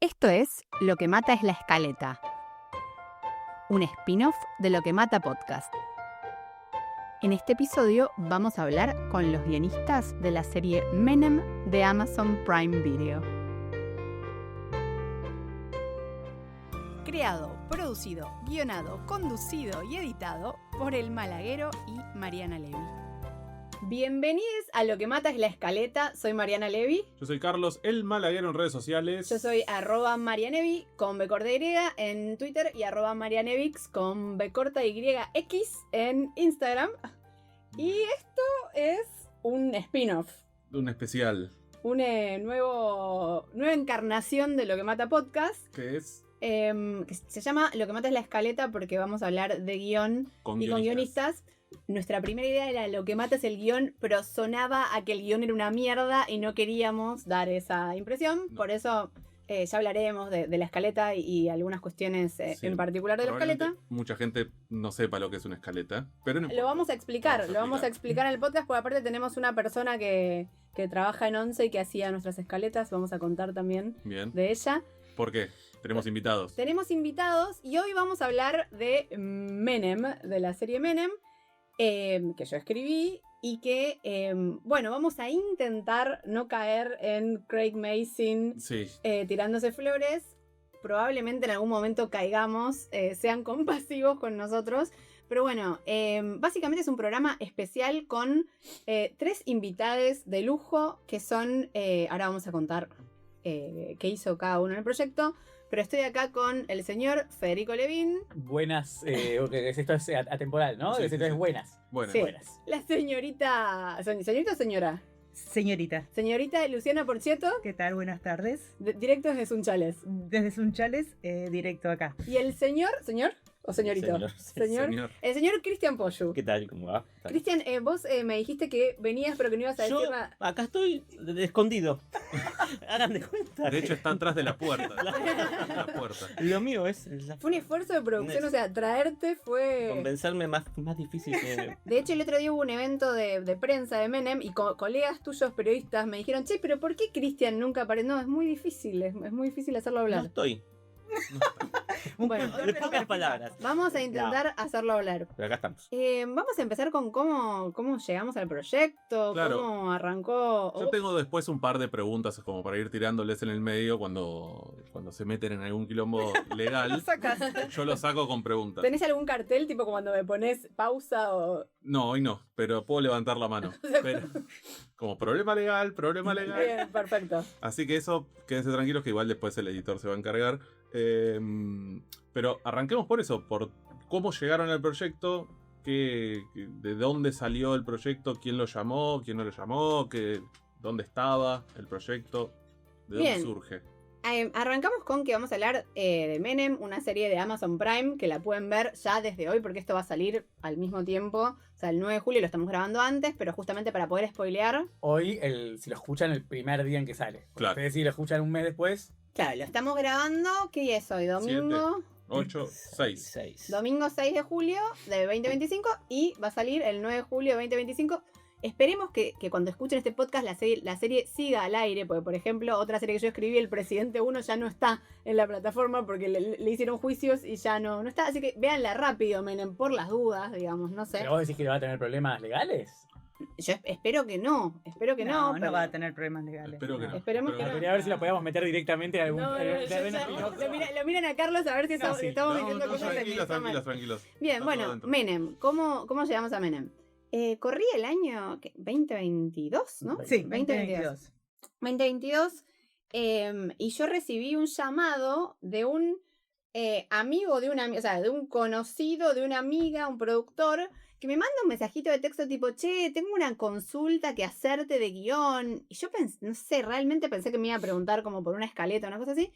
Esto es Lo que mata es la escaleta, un spin-off de Lo que mata podcast. En este episodio vamos a hablar con los guionistas de la serie Menem de Amazon Prime Video. Creado, producido, guionado, conducido y editado por El Malaguero y Mariana Levy. Bienvenidos a Lo que mata es la escaleta. Soy Mariana Levy. Yo soy Carlos, el Malaguero en redes sociales. Yo soy @marianevi con B corta Y en Twitter y @marianevix con B corta YX en Instagram. Y esto es un spin-off. Un especial. Una nueva encarnación de Lo que mata podcast. Que es Que se llama Lo que mata es la escaleta porque vamos a hablar de guión con guionistas. Nuestra primera idea era Lo que mata es el guión, pero sonaba a que el guión era una mierda y no queríamos dar esa impresión. No. Por eso ya hablaremos de la escaleta y algunas cuestiones en particular de la escaleta. Mucha gente no sepa lo que es una escaleta, pero no lo vamos a explicar. Lo vamos a explicar en el podcast, porque aparte tenemos una persona que trabaja en ONCE y que hacía nuestras escaletas. Vamos a contar también de ella. ¿Por qué? Tenemos invitados. Tenemos invitados y hoy vamos a hablar de Menem, de la serie Menem. Que yo escribí y que, vamos a intentar no caer en Craig Mazin tirándose flores. Probablemente en algún momento caigamos, sean compasivos con nosotros. Pero bueno, básicamente es un programa especial con 3 invitados de lujo que son, ahora vamos a contar qué hizo cada uno en el proyecto. Pero estoy acá con el señor Federico Levín. Buenas, esto es atemporal, ¿no? Sí, esto es buenas. Sí. Buenas. La señorita... ¿Señorita o señora? Señorita. Señorita Luciana Porchetto. ¿Qué tal? Buenas tardes. Directo desde Sunchales. Desde Sunchales, directo acá. ¿Y el señor o señorito? Señor. El señor Cristian Pollu. ¿Qué tal? ¿Cómo va? Cristian, vos me dijiste que venías pero que no ibas a decir nada. Acá estoy escondido. Hagan de cuenta. De hecho está atrás de la puerta. Lo mío es... Fue un esfuerzo de producción, o sea, traerte fue... Convencerme más difícil que... De hecho, el otro día hubo un evento de prensa de Menem y colegas tuyos periodistas me dijeron, che, pero ¿por qué Cristian nunca aparece? No, es muy difícil, es muy difícil hacerlo hablar. No estoy. Bueno, de pocas palabras. Vamos a intentar hacerlo hablar. Pero acá estamos. Vamos a empezar con cómo llegamos al proyecto, cómo arrancó. Yo tengo después un par de preguntas como para ir tirándoles en el medio cuando se meten en algún quilombo legal. Lo sacas. Yo lo saco con preguntas. ¿Tenés algún cartel tipo cuando me pones pausa o...? No, hoy no, pero puedo levantar la mano. Pero, como problema legal. Bien, perfecto. Así que eso, quédense tranquilos que igual después el editor se va a encargar. Pero arranquemos por eso, por cómo llegaron al proyecto, de dónde salió el proyecto, quién lo llamó, quién no lo llamó, dónde estaba el proyecto, de dónde surge. Arrancamos con que vamos a hablar de Menem, una serie de Amazon Prime que la pueden ver ya desde hoy porque esto va a salir al mismo tiempo. O sea, el 9 de julio lo estamos grabando antes, pero justamente para poder spoilear. Hoy, si lo escuchan el primer día en que sale. Claro. Ustedes si lo escuchan un mes después. Claro, lo estamos grabando. ¿Qué día es hoy? Domingo 8, 6. Domingo 6 de julio de 2025 y va a salir el 9 de julio de 2025. Esperemos que cuando escuchen este podcast la serie siga al aire, porque por ejemplo otra serie que yo escribí, El Presidente 1, ya no está en la plataforma porque le hicieron juicios y ya no está, así que véanla rápido, Menem, por las dudas, digamos, no sé. ¿Pero vos decís que va a tener problemas legales? Yo espero que no, pero... No va a tener problemas legales. Espero que no. Esperemos que no. Quería ver si la podíamos meter directamente en algún... Lo miran a Carlos a ver si estamos diciendo cosas tranquilos. Bien, bueno, Menem, ¿cómo llegamos a Menem? Corría el año 2022, ¿no? Sí, 2022. 2022, y yo recibí un llamado de un amigo de una amiga, o sea, de un conocido, de una amiga, un productor, que me manda un mensajito de texto tipo, che, tengo una consulta que hacerte de guión. Y yo pensé, no sé, realmente pensé que me iba a preguntar como por una escaleta o una cosa así.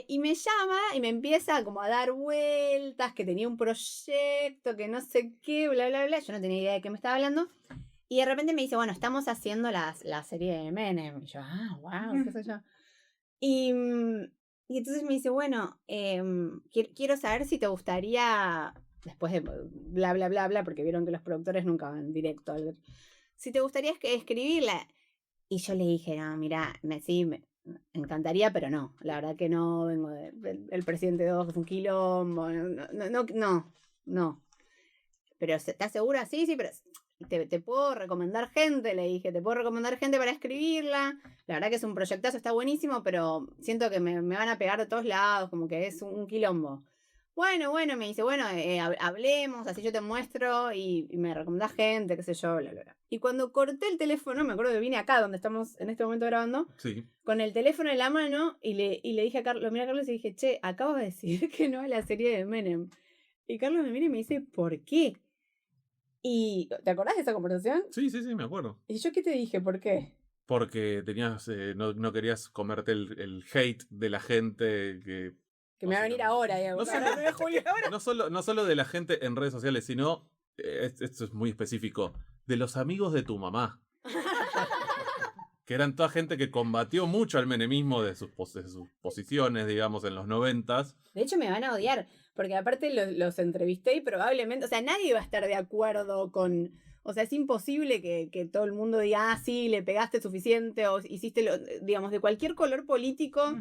Y me llama y me empieza como a dar vueltas, que tenía un proyecto, que no sé qué, bla, bla, bla. Yo no tenía idea de qué me estaba hablando. Y de repente me dice, bueno, estamos haciendo la serie de Menem. Y yo, wow, qué sé yo. Y entonces me dice, bueno, quiero saber si te gustaría, después de bla, bla, bla, bla, porque vieron que los productores nunca van directo. Si te gustaría escribirla. Y yo le dije, no, mirá, encantaría, pero no. La verdad que no, vengo el presidente 2, que es un quilombo. No. Pero ¿estás segura? Sí, pero te puedo recomendar gente, le dije, te puedo recomendar gente para escribirla. La verdad que es un proyectazo, está buenísimo, pero siento que me van a pegar de todos lados, como que es un quilombo. Bueno, me dice, bueno, hablemos, así yo te muestro y me recomendás gente, qué sé yo, bla, bla, bla. Y cuando corté el teléfono, me acuerdo que vine acá, donde estamos en este momento grabando, Sí. con el teléfono en la mano y le dije a Carlos, lo miré a Carlos y dije, che, acabo de decir que no a la serie de Menem. Y Carlos me mira y me dice, ¿por qué? Y, ¿te acordás de esa conversación? Sí, me acuerdo. ¿Y yo qué te dije? ¿Por qué? Porque tenías, no querías comerte el hate de la gente Que me va a venir ahora, digamos. No ahora, el 9 de julio. no solo de la gente en redes sociales, sino, esto es muy específico, de los amigos de tu mamá. Que eran toda gente que combatió mucho al menemismo de sus posiciones, digamos, en los 90s. De hecho, me van a odiar, porque aparte los entrevisté y probablemente, o sea, nadie va a estar de acuerdo con... O sea, es imposible que todo el mundo diga, sí, le pegaste suficiente o hiciste, digamos, de cualquier color político.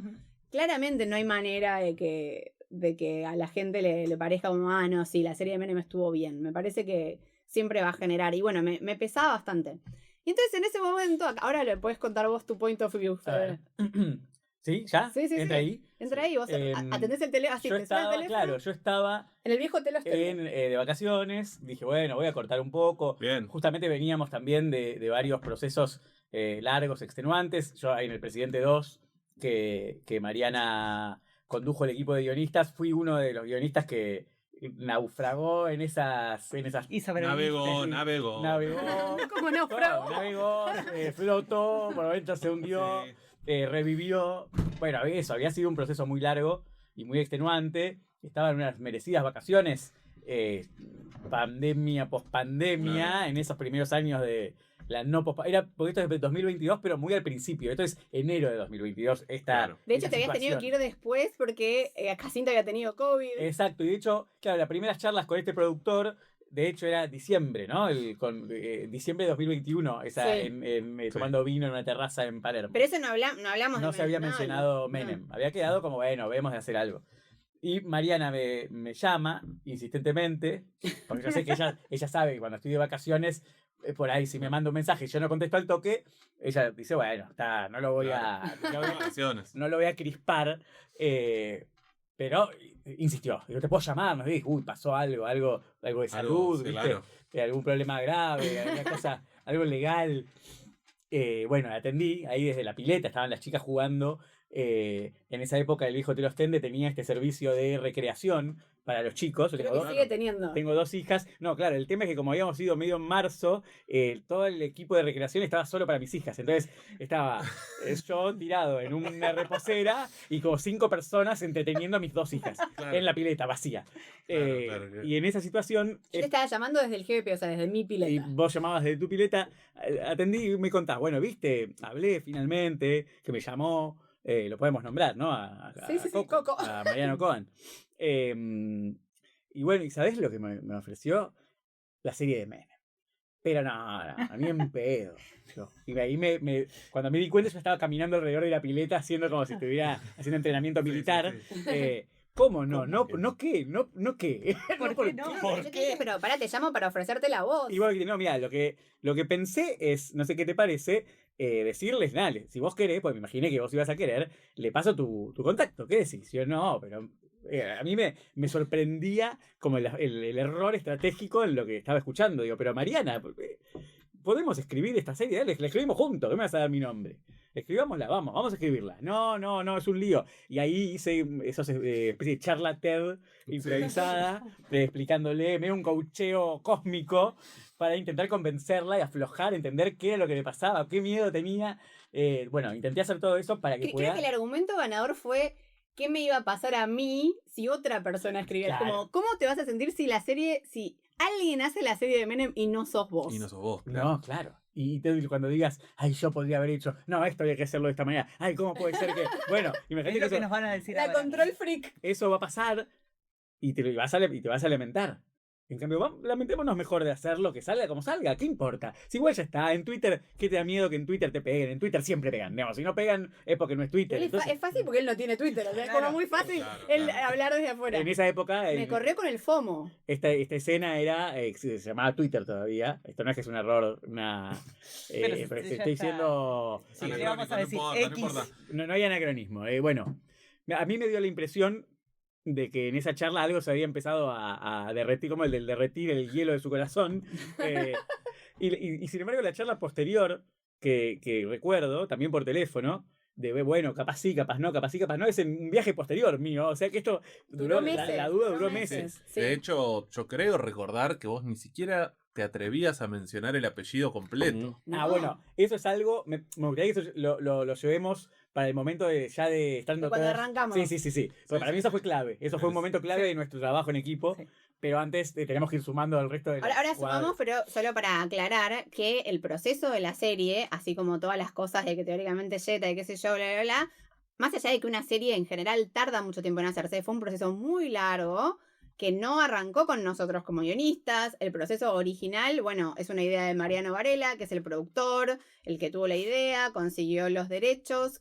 Claramente no hay manera de que a la gente le parezca como, no, sí, la serie de Menem estuvo bien. Me parece que siempre va a generar. Y bueno, me pesaba bastante. Y entonces en ese momento, ahora le puedes contar vos tu point of view. ¿Sí? ¿Ya? Sí. ¿Entra ahí? Entra ahí, vos atendés el teléfono. Yo estaba en el viejo teléfono. de vacaciones. Dije, bueno, voy a cortar un poco. Bien. Justamente veníamos también de varios procesos largos, extenuantes. Yo en el Presidente 2, que Mariana condujo el equipo de guionistas, fui uno de los guionistas que naufragó en esas Navegó. ¿Cómo naufragó? Navegó, flotó, por momentos se hundió, revivió. Bueno, eso había sido un proceso muy largo y muy extenuante. Estaba en unas merecidas vacaciones, pandemia, pospandemia, en esos primeros años de la no era porque esto es de 2022, pero muy al principio. Esto es enero de 2022. Claro. De hecho, te habías tenido que ir después porque Jacinto había tenido COVID. Exacto, y de hecho, claro, las primeras charlas con este productor, de hecho era diciembre, ¿no? Diciembre de 2021, tomando vino en una terraza en Palermo. Pero eso no hablamos de No se había Menem, mencionado Menem. Había quedado como, bueno, vemos de hacer algo. Y Mariana me llama insistentemente, porque yo sé que ella sabe que cuando estoy de vacaciones, por ahí si me manda un mensaje y yo no contesto al toque, ella dice, bueno, no lo voy a crispar, pero insistió. Digo, te puedo llamar, nos dice, pasó algo de salud, sí, ¿viste? claro. Algún problema grave, alguna cosa, algo legal. Bueno, la atendí, ahí desde la pileta estaban las chicas jugando. En esa época el viejo Hotel Ostende tenía este servicio de recreación para los chicos. Creo que sigue teniendo. Tengo 2 hijas. No, claro, el tema es que como habíamos ido medio en marzo, todo el equipo de recreación estaba solo para mis hijas. Entonces estaba yo tirado en una reposera y como 5 personas entreteniendo a mis 2 hijas en la pileta vacía. Claro. Y en esa situación... Yo te estaba llamando desde el GP, o sea, desde mi pileta. Y vos llamabas desde tu pileta, atendí y me contás, bueno, viste, hablé finalmente, que me llamó... lo podemos nombrar, ¿no? Sí, Coco. A Mariano Cohen. Y bueno, ¿y sabés lo que me ofreció? La serie de Menem. Pero no, a mí en pedo. Y ahí cuando me di cuenta, yo estaba caminando alrededor de la pileta haciendo como si estuviera haciendo entrenamiento militar. Sí. ¿Cómo no? ¿No qué? ¿No qué? ¿Por qué no? Yo te dije, pero pará, te llamo para ofrecerte la voz. Y vos, no, mira, lo que pensé es, no sé qué te parece, decirles, dale, si vos querés, pues me imaginé que vos ibas a querer, le paso tu contacto, ¿qué decís? Yo no, pero a mí me sorprendía como el error estratégico en lo que estaba escuchando. Digo, pero Mariana, podemos escribir esta serie, dale, la escribimos juntos, ¿qué me vas a dar mi nombre? Escribámosla, vamos a escribirla. No, es un lío. Y ahí hice esos especie de charla TED improvisada, explicándole, medio un coacheo cósmico para intentar convencerla y aflojar, entender qué era lo que le pasaba, qué miedo tenía. Bueno, intenté hacer todo eso para que pueda... Creo que el argumento ganador fue qué me iba a pasar a mí si otra persona escribiera. Claro. Como, ¿cómo te vas a sentir si alguien hace la serie de Menem y no sos vos? Y no sos vos. No, claro. Y cuando digas, ay, yo podría haber hecho, no, esto había que hacerlo de esta manera. Ay, ¿cómo puede ser que...? Bueno, imagínate Es lo que que nos van a decir La ahora. control freak. eso va a pasar y te vas a lamentar. En cambio, lamentémonos mejor de hacerlo, que salga como salga, ¿qué importa? Si igual ya está, en Twitter, ¿qué te da miedo que en Twitter te peguen? En Twitter siempre pegan, digamos, si no pegan es porque no es Twitter. Él Entonces, es fácil porque él no tiene Twitter, o sea, es como Claro. muy fácil Claro, él claro. hablar desde afuera. en esa época, Me corrió con el FOMO. esta escena era, se llamaba Twitter todavía. Esto no es que es un error, Pero pero ya te está. estoy diciendo... Sí, No le vamos a decir importa, X. no importa. No hay anacronismo. Bueno, a mí me dio la impresión de que en esa charla algo se había empezado a derretir, como el del derretir el hielo de su corazón. Y sin embargo, la charla posterior, que recuerdo, también por teléfono, de bueno, capaz sí, capaz no, es en un viaje posterior mío. O sea que esto Duró la meses, duda duró duró meses. meses. Sí. De hecho, yo creo recordar que vos ni siquiera te atrevías a mencionar el apellido completo. No. Bueno, eso es algo, me gustaría que eso lo llevemos para el momento de estando De cuando todos- arrancamos. Sí. Porque para mí eso fue clave. Eso fue un momento clave Sí. de nuestro trabajo en equipo. Sí. Pero antes tenemos que ir sumando al resto de los Ahora cuadros. sumamos, pero solo para aclarar que el proceso de la serie, así como todas las cosas de que teóricamente Jetta y qué sé yo, bla, bla, bla, más allá de que una serie en general tarda mucho tiempo en hacerse, fue un proceso muy largo que no arrancó con nosotros como guionistas. El proceso original, bueno, es una idea de Mariano Varela, que es el productor, el que tuvo la idea, consiguió los derechos,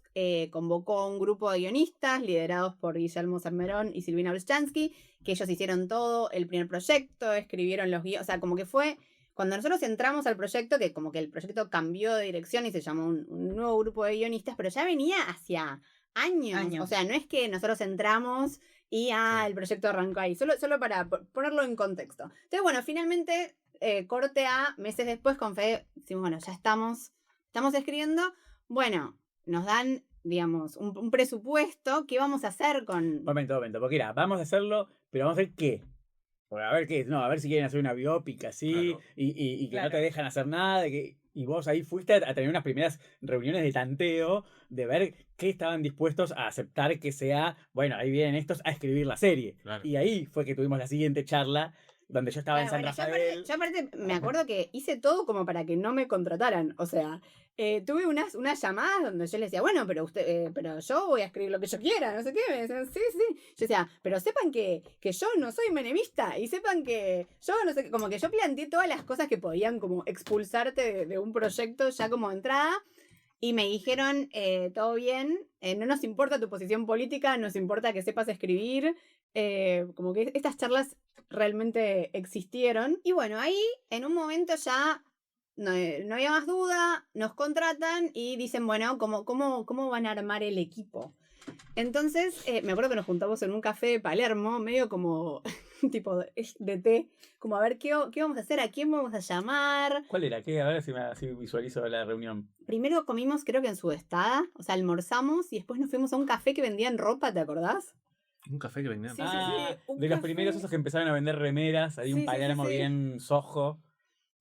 convocó a un grupo de guionistas liderados por Guillermo Salmerón y Silvina Olshansky, que ellos hicieron todo el primer proyecto, escribieron los guiones, o sea, como que fue... Cuando nosotros entramos al proyecto, que como que el proyecto cambió de dirección y se llamó un nuevo grupo de guionistas, pero ya venía hacia años. O sea, no es que nosotros entramos y Sí. el proyecto arrancó ahí. Solo para ponerlo en contexto. Entonces, bueno, finalmente, corte a meses después con Fede, decimos, bueno, ya estamos escribiendo. Bueno, nos dan, digamos, un presupuesto. ¿Qué vamos a hacer con...? Momento, porque era, vamos a hacerlo, pero vamos a ver qué. Porque a ver qué, no, a ver si quieren hacer una biópica así, Claro. y que no Claro. te dejan hacer nada, y vos ahí fuiste a tener unas primeras reuniones de tanteo, de ver qué estaban dispuestos a aceptar que sea, bueno, ahí vienen estos a escribir la serie. Claro. Y ahí fue que tuvimos la siguiente charla, donde yo estaba Claro, en San bueno, Rafael. yo aparte me acuerdo que hice todo como para que no me contrataran. O sea, tuve unas llamadas donde yo les decía, bueno, pero pero yo voy a escribir lo que yo quiera, no sé qué. Me decían, sí. Yo decía, pero sepan que yo no soy menemista y sepan que yo no sé, como que yo planteé todas las cosas que podían como expulsarte de un proyecto ya como entrada. Y me dijeron, todo bien, no nos importa tu posición política, nos importa que sepas escribir. Como que estas charlas realmente existieron. Y bueno, ahí en un momento ya no había más duda, nos contratan y dicen, bueno, ¿cómo van a armar el equipo? Entonces, me acuerdo que nos juntamos en un café de Palermo, medio como tipo de té, como a ver qué vamos a hacer, a quién vamos a llamar. ¿Cuál era? ¿Qué? A ver si así visualizo la reunión. Primero comimos, creo que en Sudestada, o sea, almorzamos y después nos fuimos a un café que vendían ropa, ¿te acordás? Un café que vendían. Sí, un de los café. primeros esos que empezaron a vender remeras, hay un Sí, Palermo sí. bien sojo.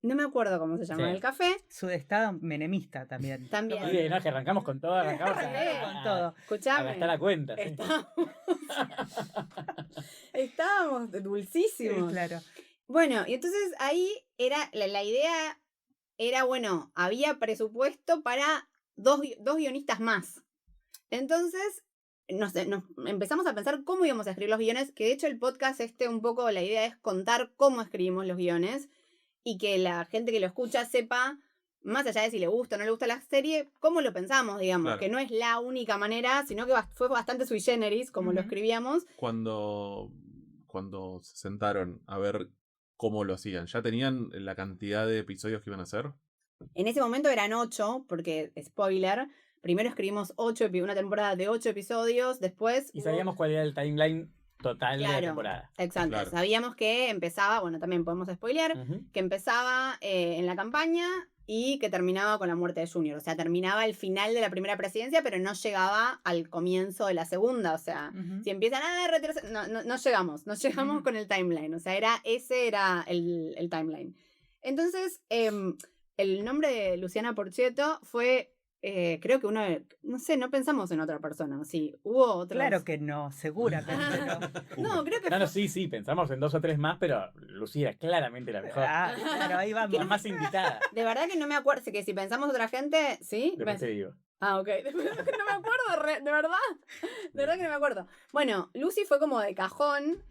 No me acuerdo cómo se llama Sí. el café. Sudestado menemista también. También. Y no, que arrancamos con todo, arrancamos Con todo. a Escuchame. gastar la cuenta. Sí. Estábamos dulcísimos. Claro. Bueno, y entonces ahí era la idea era, bueno, había presupuesto para dos guionistas más. Entonces, nos empezamos a pensar cómo íbamos a escribir los guiones, que de hecho el podcast un poco la idea es contar cómo escribimos los guiones y que la gente que lo escucha sepa, más allá de si le gusta o no le gusta la serie, cómo lo pensamos, digamos, Claro. que no es la única manera, sino que fue bastante sui generis como lo Ujú. escribíamos. Cuando se sentaron a ver cómo lo hacían, ¿ya tenían la cantidad de episodios que iban a hacer? En ese momento eran 8, porque, spoiler, primero escribimos una temporada de 8 episodios, después... Y sabíamos cuál era el timeline total de la Claro. temporada. Exacto, Claro. sabíamos que empezaba, bueno, también podemos spoilear, Ujú. que empezaba en la campaña y que terminaba con la muerte de Junior. O sea, terminaba el final de la primera presidencia, pero no llegaba al comienzo de la segunda. O sea, Ujú. si empiezan a retrasar, no llegamos Ujú. con el timeline. O sea, ese era el timeline. Entonces, el nombre de Luciana Porchetto fue, creo que no sé, no pensamos en otra persona. Sí, hubo otros. Claro que no, seguramente no. No, creo que No, fue- sí, pensamos en 2 o 3 más, pero Lucía, claramente la mejor. Ah, claro, ahí La vamos. más invitada. de verdad que no me acuerdo. Que si pensamos otra gente, ¿sí? Después te digo. Ah, ok. No me acuerdo, de verdad. De verdad que no me acuerdo. Bueno, Lucy fue como de cajón.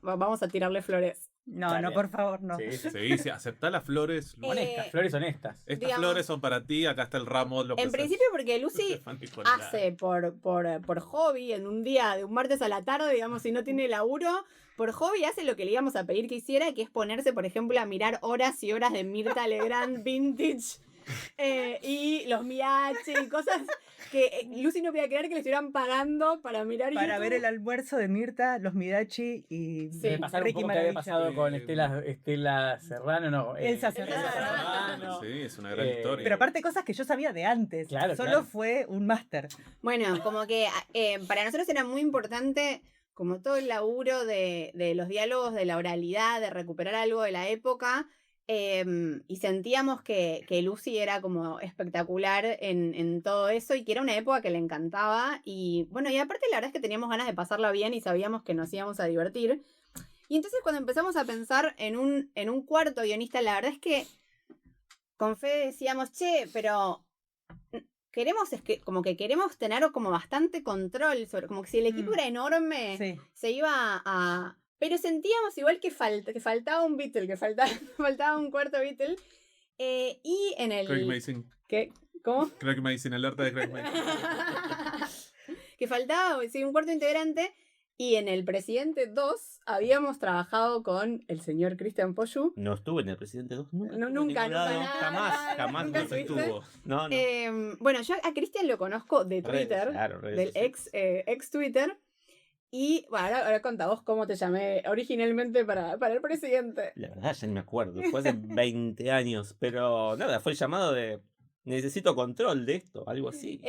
Vamos a tirarle flores. No, Dale. no, por favor, no. Sí, sí. Sí, sí, aceptá las flores. Honestas, Eh, flores honestas. Estas digamos- flores son para ti, acá está el ramo. Lo que En sea. principio porque Lucy Estefan Nicolás. hace por hobby, en un día de un martes a la tarde, digamos, si no tiene laburo, por hobby hace lo que le íbamos a pedir que hiciera, que es ponerse, por ejemplo, a mirar horas y horas de Mirta Legrand Vintage y los Miachi y cosas que Lucy no podía creer que le estuvieran pagando para mirar Para YouTube. ver el almuerzo de Mirta, los Midachi y Sí. Debe pasar un Ricky poco que había Maravilla. pasado con Estela Serrano, no. Elsa Serrano. Sí, es una gran Eh, historia. Pero aparte cosas que yo sabía de antes. Claro, Solo claro. fue un máster. Bueno, como que para nosotros era muy importante como todo el laburo de los diálogos, de la oralidad, de recuperar algo de la época. Y sentíamos que Lucy era como espectacular en todo eso y que era una época que le encantaba. Y bueno, y aparte la verdad es que teníamos ganas de pasarla bien y sabíamos que nos íbamos a divertir. Y entonces cuando empezamos a pensar en un cuarto guionista, la verdad es que con Fede decíamos, che, pero queremos, es que, como que queremos tener como bastante control sobre, como que si el equipo era enorme, Sí. se iba a... Pero sentíamos igual que faltaba un Beatle, que faltaba un cuarto Beatle. Y en el... Craig Mason. ¿Qué? ¿Cómo? Craig Mason, alerta de Craig Mason. Que faltaba, sí, un cuarto integrante. Y en el Presidente 2 habíamos trabajado con el señor Christian Poyu. No estuve en el Presidente 2. Nunca. No, estuve en nunca, ningún lado, nada, Jamás, nada, jamás. nunca no estuviste. estuvo. No, no. Bueno, yo a Christian lo conozco de Redes, Twitter, claro, redes del sociales. ex Twitter. Y bueno, ahora contá vos cómo te llamé originalmente para el Presidente. La verdad ya ni me acuerdo. Fue hace 20 años. Pero nada, fue el llamado de... Necesito control de esto, algo así.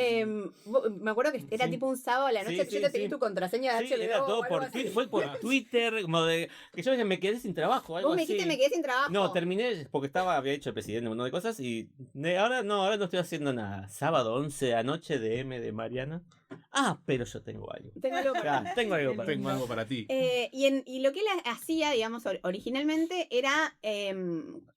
Me acuerdo que era Sí. tipo un sábado a la noche, Sí, yo te sí, pedí sí. tu contraseña de Sí, HBO. era todo o algo por así. Twitter. Fue por Twitter, como de... Que yo me quedé sin trabajo, algo Vos me así. dijiste me quedé sin trabajo. No, terminé porque había hecho el presidente un montón de cosas y ahora no estoy haciendo nada. Sábado 11 de la noche de M de Mariana. Ah, pero yo tengo algo. Tengo algo para- Ya, tengo algo para Tengo algo para ti. y lo que él hacía, digamos, originalmente era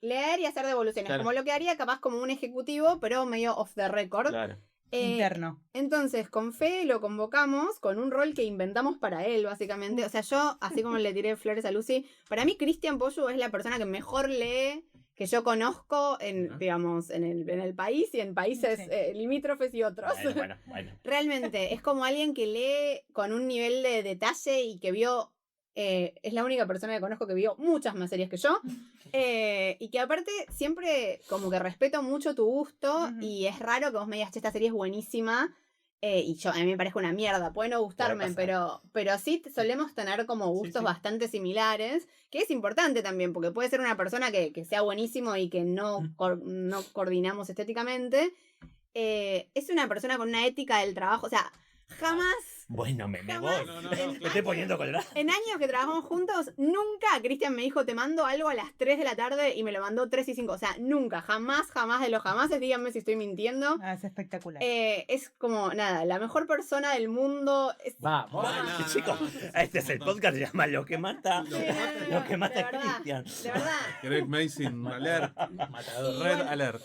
leer y hacer devoluciones, Claro. como lo que haría capaz como un ejecutivo, pero medio off the record. Claro. Interno. Entonces, con Fede lo convocamos con un rol que inventamos para él, básicamente. O sea, yo, así como le tiré flores a Lucy, para mí Christian Poyu es la persona que mejor lee que yo conozco digamos, en el país y en países Sí. limítrofes y otros. Bueno. Realmente, es como alguien que lee con un nivel de detalle y que vio, es la única persona que conozco que vio muchas más series que yo, y que aparte siempre como que respeto mucho tu gusto Ujú. y es raro que vos me digas, "Che, esta serie es buenísima", y a mí me parece una mierda, puede no gustarme, pasar. pero sí solemos tener como gustos sí. bastante similares, que es importante también, porque puede ser una persona que sea buenísimo y que no coordinamos estéticamente. Es una persona con una ética del trabajo, o sea, jamás, Bueno, me Jamás. voy. No, Me estoy poniendo colorado. en años que trabajamos juntos, nunca Cristian me dijo, te mando algo a las 3 de la tarde y me lo mandó 3 y 5, o sea, nunca, jamás de los jamases, díganme si estoy mintiendo. Ah, es espectacular. Es como, nada, la mejor persona del mundo. Vamos. Bueno. Chicos, este es el podcast, se llama Lo que mata. Sí, Lo que mata de a verdad, Cristian. de verdad. Craig Mason, alert. Matador. Y Red bueno. alert.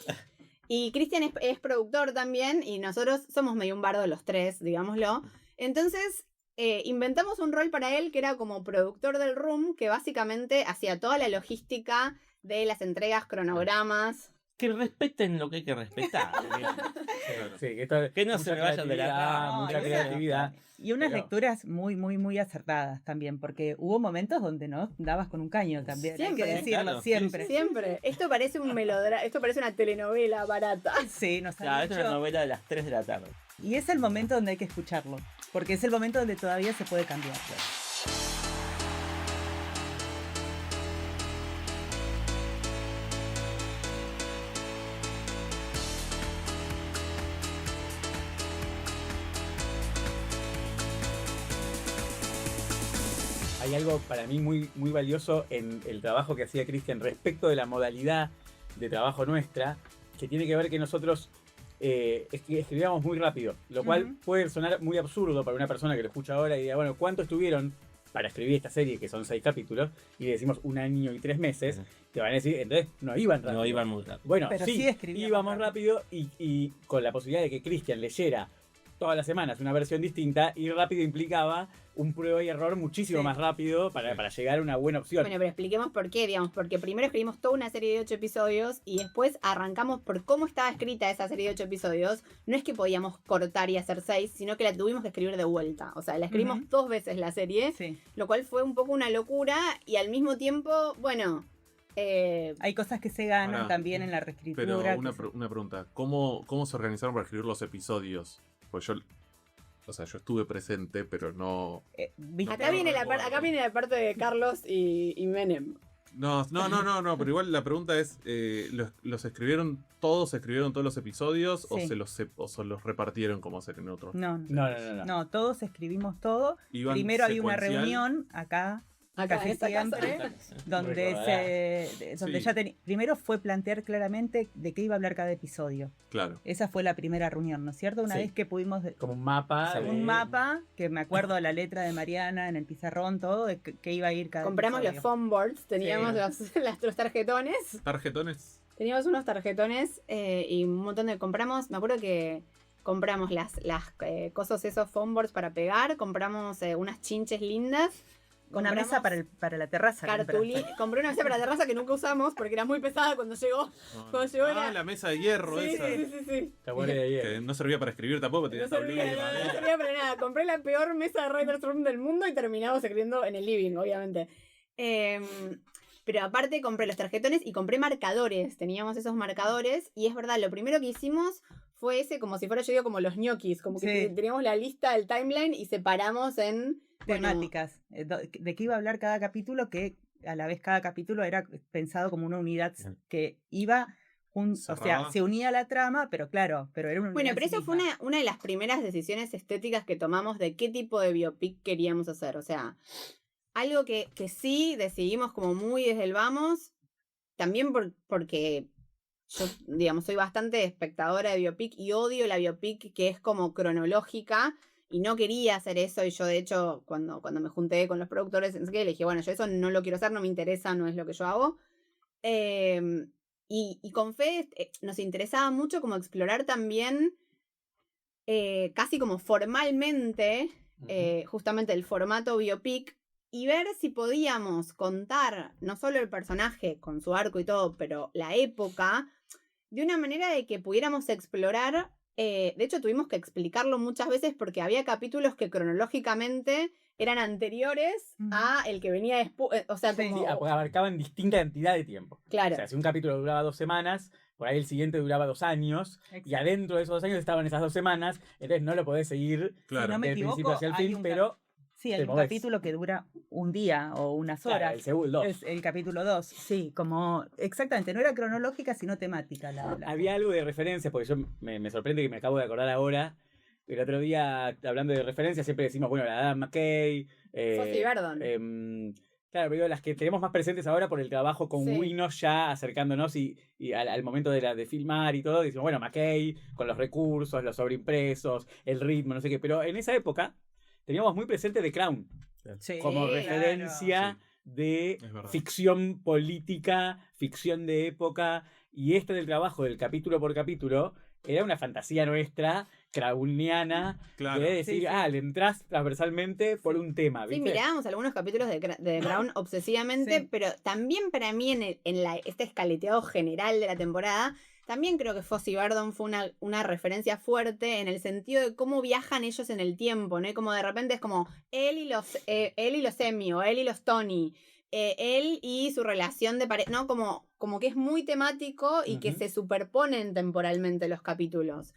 Y Cristian es productor también, y nosotros somos medio un bardo los tres, digámoslo. Entonces, inventamos un rol para él que era como productor del room, que básicamente hacía toda la logística de las entregas, cronogramas. Que respeten lo que hay que respetar. Sí, que, esto- Que no mucha se me vayan de la creatividad, rama. mucha No, creatividad. Y unas Pero- lecturas muy, muy, muy acertadas también, porque hubo momentos donde no dabas con un caño también. Siempre, hay que decirlo, claro. siempre. Siempre. Esto parece un melodrama, esto parece una telenovela barata. Sí, nos Claro, han esta es una dicho. novela de las 3 de la tarde. Y es el momento donde hay que escucharlo, porque es el momento donde todavía se puede cambiar. Hay algo para mí muy, muy valioso en el trabajo que hacía Cristian respecto de la modalidad de trabajo nuestra, que tiene que ver que nosotros escribíamos muy rápido, lo cual Ujú. puede sonar muy absurdo para una persona que lo escucha ahora y diga, bueno, ¿cuánto estuvieron para escribir esta serie, que son 6 capítulos, y le decimos 1 año y 3 meses? Ujú. Te van a decir, entonces no iban rápido. No iban muy rápido. Bueno, Pero sí, sí escribíamos íbamos rápido y con la posibilidad de que Cristian leyera todas las semanas una versión distinta y rápido implicaba un prueba y error muchísimo Sí. más rápido para llegar a una buena opción. Bueno, pero expliquemos por qué, digamos, porque primero escribimos toda una serie de 8 episodios y después arrancamos por cómo estaba escrita esa serie de 8 episodios. No es que podíamos cortar y hacer 6, sino que la tuvimos que escribir de vuelta. O sea, la escribimos Ujú. 2 veces la serie, Sí. lo cual fue un poco una locura y al mismo tiempo, bueno, Hay cosas que se ganan Ahora, también en la reescritura. Pero que una pregunta, ¿cómo se organizaron para escribir los episodios? Pues yo estuve presente, pero no... ¿viste? acá viene recuerdo. acá viene la parte de Carlos y Menem. No, pero igual la pregunta es, ¿los escribieron todos los episodios o Sí. se los repartieron como hacen en otros? No, no. No. No, todos escribimos todo. Iban Primero hay una secuencial. reunión acá Acá Casi en esta siempre. casa. donde Sí. ya primero fue plantear claramente de qué iba a hablar cada episodio. Claro. Esa fue la primera reunión, ¿no es cierto? Una Sí. vez que pudimos Como un mapa. un mapa, que me acuerdo la letra de Mariana en el pizarrón, todo, de que iba a ir cada Compramos los episodio. phone boards, teníamos Sí. los tarjetones. Tarjetones. Teníamos unos tarjetones y un montón de... Compramos, me acuerdo que compramos las cosas, esos phone boards para pegar, compramos unas chinches lindas. Una compramos mesa para la terraza. Compré una mesa para la terraza que nunca usamos porque era muy pesada cuando llegó. Cuando llegó era- La mesa de hierro Sí, esa. sí. Está buena idea. Que no servía para escribir tampoco, tenía No servía, tablilla de no madera. servía para nada. Compré la peor mesa de Writer's Room del mundo y terminamos escribiendo en el living, obviamente. Pero aparte compré los tarjetones y compré marcadores. Teníamos esos marcadores y es verdad, lo primero que hicimos fue ese, como si fuera, yo digo, como los ñoquis, como que Sí. teníamos la lista del timeline y separamos en... bueno, Temáticas. De qué iba a hablar cada capítulo, que a la vez cada capítulo era pensado como una unidad que iba... o sea, Cerrada. se unía a la trama, pero claro, pero era una Bueno, unidad pero en sí eso fue misma. una de las primeras decisiones estéticas que tomamos de qué tipo de biopic queríamos hacer. O sea, algo que sí decidimos como muy desde el vamos, también porque yo, digamos, soy bastante espectadora de biopic y odio la biopic que es como cronológica y no quería hacer eso. Y yo, de hecho, cuando me junté con los productores, le dije, bueno, yo eso no lo quiero hacer, no me interesa, no es lo que yo hago. Y con Fede nos interesaba mucho como explorar también, casi como formalmente, justamente el formato biopic y ver si podíamos contar no solo el personaje con su arco y todo, pero la época, de una manera de que pudiéramos explorar. De hecho, tuvimos que explicarlo muchas veces porque había capítulos que cronológicamente eran anteriores Ujú. a el que venía después. O sea, Sí, como... Sí, abarcaban distinta cantidad de tiempo. claro. O sea, si un capítulo duraba 2 semanas, por ahí el siguiente duraba 2 años, y adentro de esos 2 años estaban esas 2 semanas, entonces no lo podés seguir Claro. no me del equivoco, principio hacia el hay fin, un pero Sí, hay te un movés. capítulo que dura un día o unas claro, horas. el segundo. Es el capítulo 2, sí, como exactamente, no era cronológica, sino temática. Había algo de referencia, porque yo me sorprende que me acabo de acordar ahora. El otro día, hablando de referencias, siempre decimos, bueno, la Adam McKay. Fossi Verdon. Claro, pero digo, las que tenemos más presentes ahora por el trabajo con Sí. Winos ya acercándonos y al momento de filmar y todo, decimos, bueno, McKay, con los recursos, los sobreimpresos, el ritmo, no sé qué. Pero en esa época teníamos muy presente The Crown Sí, como claro. referencia de Es verdad. ficción política, ficción de época, y este del trabajo del capítulo por capítulo era una fantasía nuestra, crowniana, Claro. de decir, Sí, sí. le entrás transversalmente por un tema, Sí, ¿viste? mirábamos algunos capítulos de The Crown obsesivamente, Sí. pero también para mí este escaleteado general de la temporada, también creo que Fossi Verdon fue una referencia fuerte en el sentido de cómo viajan ellos en el tiempo, ¿no? Y como de repente es como él y los Emmy o él y los Tony, él y su relación de pareja, ¿no? Como que es muy temático y que Ujú. se superponen temporalmente los capítulos.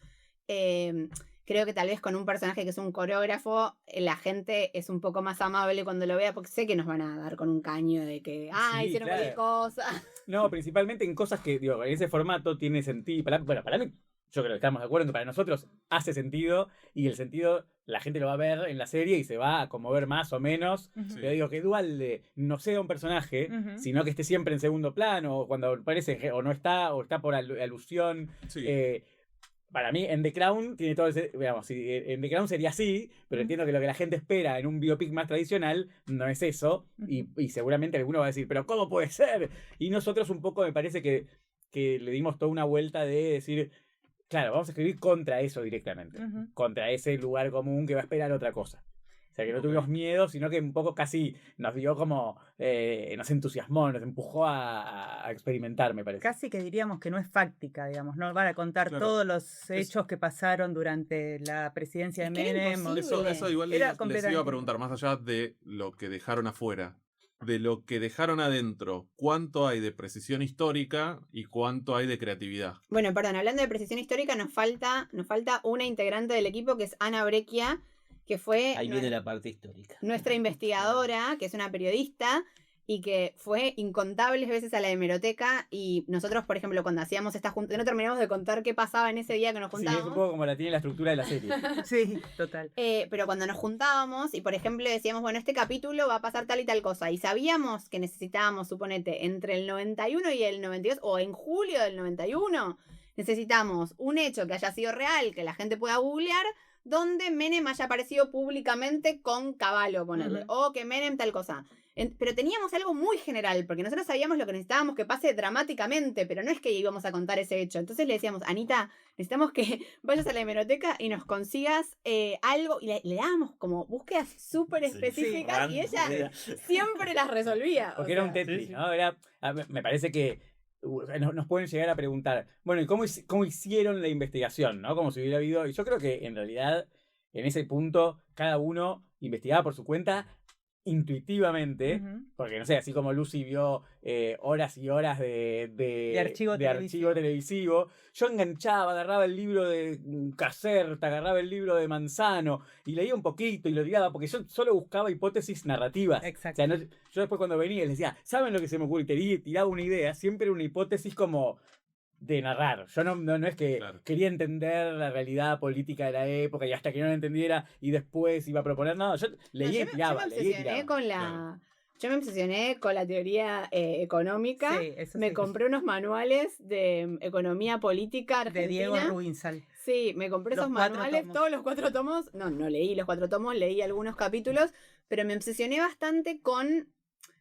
Creo que tal vez con un personaje que es un coreógrafo, la gente es un poco más amable cuando lo vea, porque sé que nos van a dar con un caño de que, Sí, hicieron claro. cualquier cosa. No, principalmente en cosas que, digo, en ese formato tiene sentido. Para mí, yo creo que estamos de acuerdo, que para nosotros hace sentido, y el sentido la gente lo va a ver en la serie y se va a conmover más o menos. Ujú. Sí. Pero digo, que Dualde no sea un personaje, Ujú. sino que esté siempre en segundo plano, o cuando aparece, o no está, o está por alusión. Sí. Para mí, en The Crown tiene todo ese. Digamos, en The Crown sería así, pero Ujú. entiendo que lo que la gente espera en un biopic más tradicional no es eso, y seguramente alguno va a decir, ¿pero cómo puede ser? Y nosotros un poco me parece que le dimos toda una vuelta de decir. claro, vamos a escribir contra eso directamente. Ujú. Contra ese lugar común que va a esperar otra cosa. O sea, que no tuvimos miedo, sino que un poco casi nos dio como, nos entusiasmó, nos empujó a experimentar, me parece. Casi que diríamos que no es fáctica, digamos, no van a contar Claro. todos los hechos que pasaron durante la presidencia Es de que era Menem. o de- imposible. Eso igual Era les iba a completamente- preguntar, más allá de lo que dejaron afuera, de lo que dejaron adentro, ¿cuánto hay de precisión histórica y cuánto hay de creatividad? Bueno, perdón, hablando de precisión histórica, nos falta una integrante del equipo que es Ana Brecchia, que fue Ahí viene la parte histórica. nuestra investigadora, que es una periodista y que fue incontables veces a la hemeroteca. Y nosotros, por ejemplo, cuando hacíamos esta junta, no terminamos de contar qué pasaba en ese día que nos Sí, es un juntábamos. poco como la tiene la estructura de la serie. Sí, total. Pero cuando nos juntábamos y, por ejemplo, decíamos, bueno, este capítulo va a pasar tal y tal cosa, y sabíamos que necesitábamos, suponete, entre el 91 y el 92, o en julio del 91, necesitamos un hecho que haya sido real, que la gente pueda googlear, donde Menem haya aparecido públicamente con Cavallo, ponele, Ujú. o que Menem tal cosa. Pero teníamos algo muy general, porque nosotros sabíamos lo que necesitábamos que pase dramáticamente, pero no es que íbamos a contar ese hecho. Entonces le decíamos, Anita, necesitamos que vayas a la hemeroteca y nos consigas algo, y le dábamos como búsquedas súper específicas, y ella siempre las resolvía. Porque o era sea, un Tetris, sí. ¿no? Me parece que nos pueden llegar a preguntar, bueno, ¿y cómo hicieron la investigación, ¿no? Como si hubiera habido. Y yo creo que en realidad, en ese punto, cada uno investigaba por su cuenta intuitivamente, Ujú. porque no sé, así como Lucy vio horas y horas De archivo televisivo, yo enganchaba, agarraba el libro de Caserta, agarraba el libro de Manzano y leía un poquito y lo tiraba, porque yo solo buscaba hipótesis narrativas. Exacto. O sea, yo después cuando venía les decía, ¿saben lo que se me ocurre? Y tiraba una idea, siempre una hipótesis como de narrar. Yo no es que Claro. quería entender la realidad política de la época y hasta que no la entendiera y después iba a proponer. No, yo leía y tiraba, leía y obsesioné tiraba. con Claro. Yo me obsesioné con la teoría económica. Sí, eso Me sí. compré unos manuales de economía política De argentina. Diego Rubinsal. Sí, me compré Los esos 4 manuales, tomos. todos los 4 tomos. No leí los 4 tomos, leí algunos capítulos, pero me obsesioné bastante con,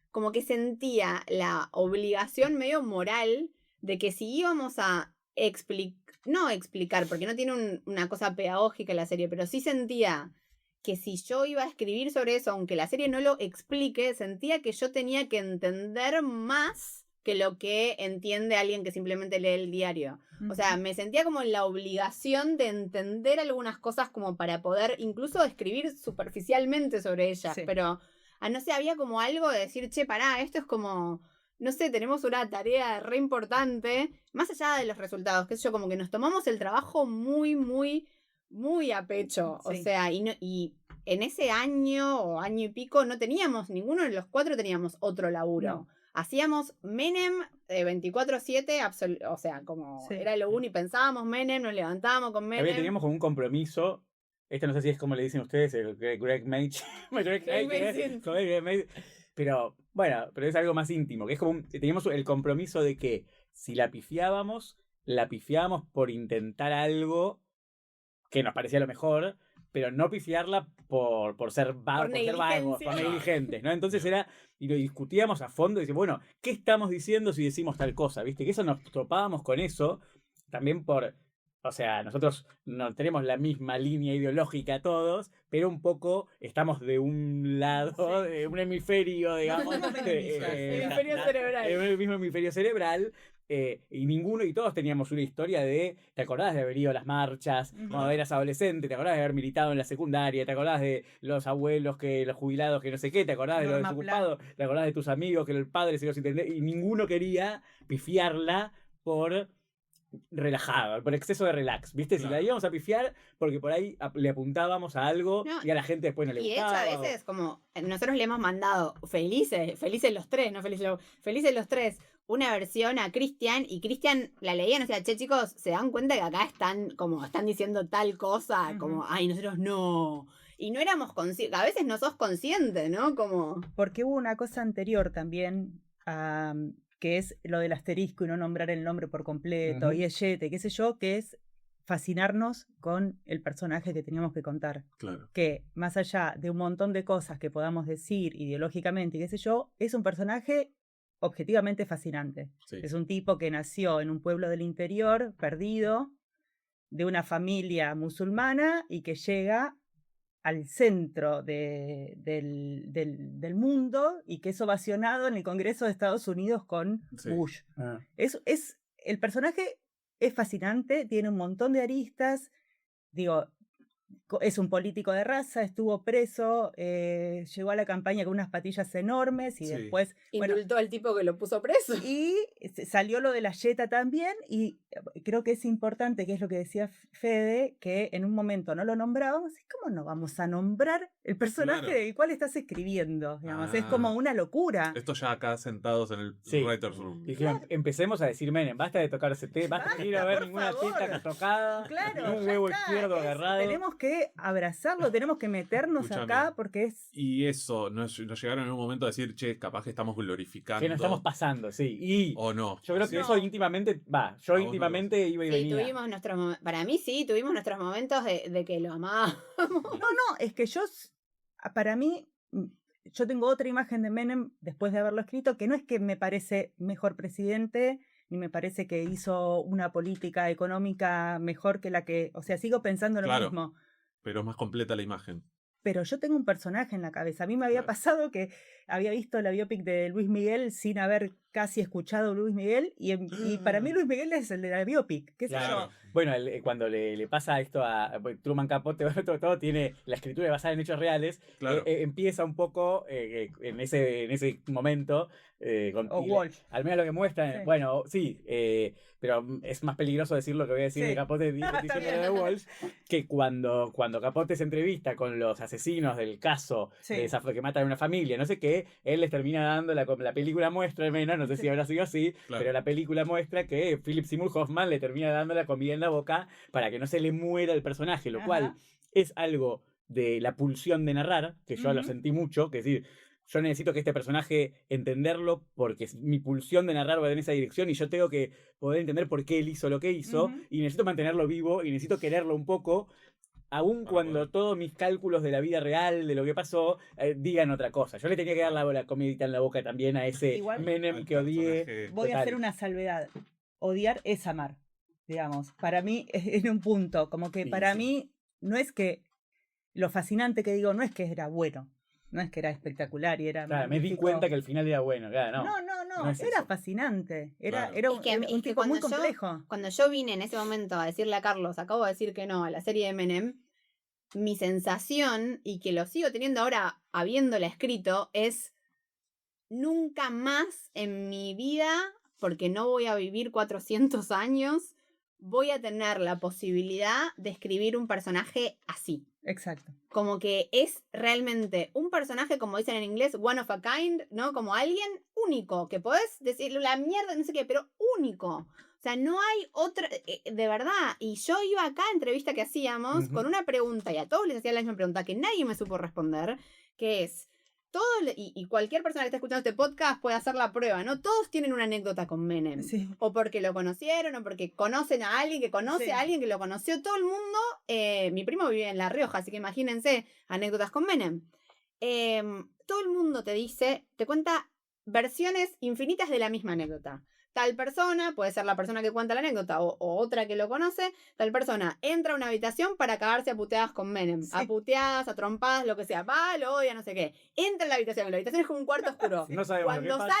como que sentía la obligación medio moral de que si íbamos a no explicar, porque no tiene una cosa pedagógica la serie, pero sí sentía que si yo iba a escribir sobre eso, aunque la serie no lo explique, sentía que yo tenía que entender más que lo que entiende alguien que simplemente lee el diario. O sea, me sentía como en la obligación de entender algunas cosas como para poder incluso escribir superficialmente sobre ellas. Sí. Pero, no sé, había como algo de decir, che, pará, esto es como, no sé, tenemos una tarea re importante, más allá de los resultados, qué sé yo, como que nos tomamos el trabajo muy, muy, muy a pecho. O Sí. sea, y en ese año o año y pico no teníamos, ninguno de los 4 teníamos otro laburo. No. Hacíamos Menem 24/7, o sea, como Sí. era lo único, y pensábamos Menem, nos levantábamos con También Menem. teníamos como un compromiso. Esto no sé si es como le dicen ustedes, el Greg Mage. Greg Mage, Pero bueno, pero es algo más íntimo, que es como teníamos el compromiso de que si la pifiábamos por intentar algo que nos parecía lo mejor, pero no pifiarla por ser vagos, negligencia. por negligentes, ¿no? Entonces era, y lo discutíamos a fondo, y decíamos, bueno, ¿qué estamos diciendo si decimos tal cosa? ¿Viste? Que eso nos topábamos con eso, también o sea, nosotros no tenemos la misma línea ideológica todos, pero un poco estamos de un lado, de un hemisferio, digamos. Hemisferio cerebral. En el mismo hemisferio cerebral. Y ninguno y todos teníamos una historia de, ¿te acordás de haber ido a las marchas cuando eras adolescente? ¿Te acordás de haber militado en la secundaria? ¿Te acordás de los abuelos, los jubilados, que no sé qué? ¿Te acordás de los Norma desocupados? ¿Te acordás de tus amigos, que el padre se los entendía? Y ninguno quería pifiarla por relajado, por exceso de relax, ¿viste? Si Claro. la íbamos a pifiar porque por ahí le apuntábamos a algo No, y a la gente después no le Y de hecho, gustaba. a veces, como nosotros le hemos mandado felices los 3, no felices los 3, una versión a Cristian, y Cristian la leía, no sé, che, chicos, se dan cuenta que acá están diciendo tal cosa, como, ay, nosotros no. Y no éramos conscientes, a veces no sos consciente, ¿no? Como. Porque hubo una cosa anterior también, que es lo del asterisco y no nombrar el nombre por completo, Ujú. y el yete, qué sé yo, que es fascinarnos con el personaje que teníamos que contar. Claro. Que más allá de un montón de cosas que podamos decir ideológicamente y qué sé yo, es un personaje objetivamente fascinante. Sí. Es un tipo que nació en un pueblo del interior, perdido, de una familia musulmana y que llega al centro del mundo y que es ovacionado en el Congreso de Estados Unidos con Sí. Bush. Ah. El personaje es fascinante, tiene un montón de aristas, digo, es un político de raza, estuvo preso, llegó a la campaña con unas patillas enormes y Sí. después, bueno, Indultó al tipo que lo puso preso. y salió lo de la Jetta también, y creo que es importante, que es lo que decía Fede, que en un momento no lo nombrábamos, y ¿cómo no vamos a nombrar el personaje Claro. del cual estás escribiendo? Digamos, es como Ah. una locura. Esto ya acá sentados en el Sí. Writer's Room. Dijeron, empecemos a decir Menem, basta de tocar ese tema, basta, Basta, quiero ver por ninguna favor. teta tocada, Claro, ningún ya huevo está, izquierdo agarrado. tenemos que abrazarlo, tenemos que meternos Escúchame. acá porque es... Y eso, nos llegaron en un momento a decir, che, capaz que estamos glorificando. Que nos estamos pasando, sí. Y O no. yo creo que No. eso íntimamente, yo A vos no íntimamente iba y Sí, venía. tuvimos nuestros para mí sí, tuvimos nuestros momentos de que lo amábamos. No, es que para mí, yo tengo otra imagen de Menem después de haberlo escrito, que no es que me parece mejor presidente, ni me parece que hizo una política económica mejor que la que, o sea, sigo pensando lo Claro. mismo, Pero es más completa la imagen. pero yo tengo un personaje en la cabeza. A mí me había Claro. pasado que había visto la biopic de Luis Miguel sin haber casi escuchado Luis Miguel, y para mí Luis Miguel es el de la biopic, qué sé Claro. yo. Bueno, cuando le pasa esto a Truman Capote, todo tiene la escritura basada en hechos reales, Claro. empieza un poco en ese momento. O Walsh. Al menos lo que muestra, Sí. bueno, sí, pero es más peligroso decir lo que voy a decir Sí. de Capote Está diciendo bien. lo de Walsh, que cuando Capote se entrevista con los asesinos del caso Sí. de que matan a una familia, no sé qué, él les termina dando la película muestra, al menos, no sé si habrá sido así, Claro. pero la película muestra que Philip Seymour Hoffman le termina dando la comida en la boca para que no se le muera el personaje, lo Ajá. cual es algo de la pulsión de narrar, que yo lo Ujú. sentí mucho, que es decir, yo necesito que este personaje entenderlo porque mi pulsión de narrar va en esa dirección y yo tengo que poder entender por qué él hizo lo que hizo Ujú. y necesito mantenerlo vivo y necesito quererlo un poco, aun Para cuando poder. todos mis cálculos de la vida real, de lo que pasó, digan otra cosa. Yo le tenía que dar la comidita en la boca también a ese Igual- Menem Al que odié. personaje. Voy a Total. hacer una salvedad. Odiar es amar, digamos. Para mí es en un punto, como que Sí, para sí. mí no es que lo fascinante que digo no es que era bueno, no es que era espectacular y era Claro, me di magnífico. cuenta que el final era bueno, claro, no. No, no es era eso. fascinante. Era, Claro. era Es que a mí- un es que tipo muy cuando yo- complejo. Cuando yo vine en ese momento a decirle a Carlos, acabo de decir que no a la serie de Menem, mi sensación, y que lo sigo teniendo ahora habiéndola escrito, es nunca más en mi vida, porque no voy a vivir 400 años, voy a tener la posibilidad de escribir un personaje así. Exacto. Como que es realmente un personaje, como dicen en inglés, one of a kind, ¿no? Como alguien único, que podés decir la mierda, no sé qué, pero único. O sea, no hay otra, de verdad. Y yo iba acá a entrevista que hacíamos Ujú. con una pregunta, y a todos les hacía la misma pregunta que nadie me supo responder, que es, y cualquier persona que esté escuchando este podcast puede hacer la prueba, ¿no? Todos tienen una anécdota con Menem. Sí. O porque lo conocieron, o porque conocen a alguien que conoce Sí. a alguien que lo conoció. Todo el mundo, mi primo vive en La Rioja, así que imagínense anécdotas con Menem. Todo el mundo te cuenta versiones infinitas de la misma anécdota. Tal persona, puede ser la persona que cuenta la anécdota o otra que lo conoce, tal persona entra a una habitación para cagarse a puteadas con Menem. Sí. A puteadas, a trompadas, lo que sea. Va, lo odia, no sé qué. Entra a la habitación es como un cuarto oscuro. No sabemos lo que pasa.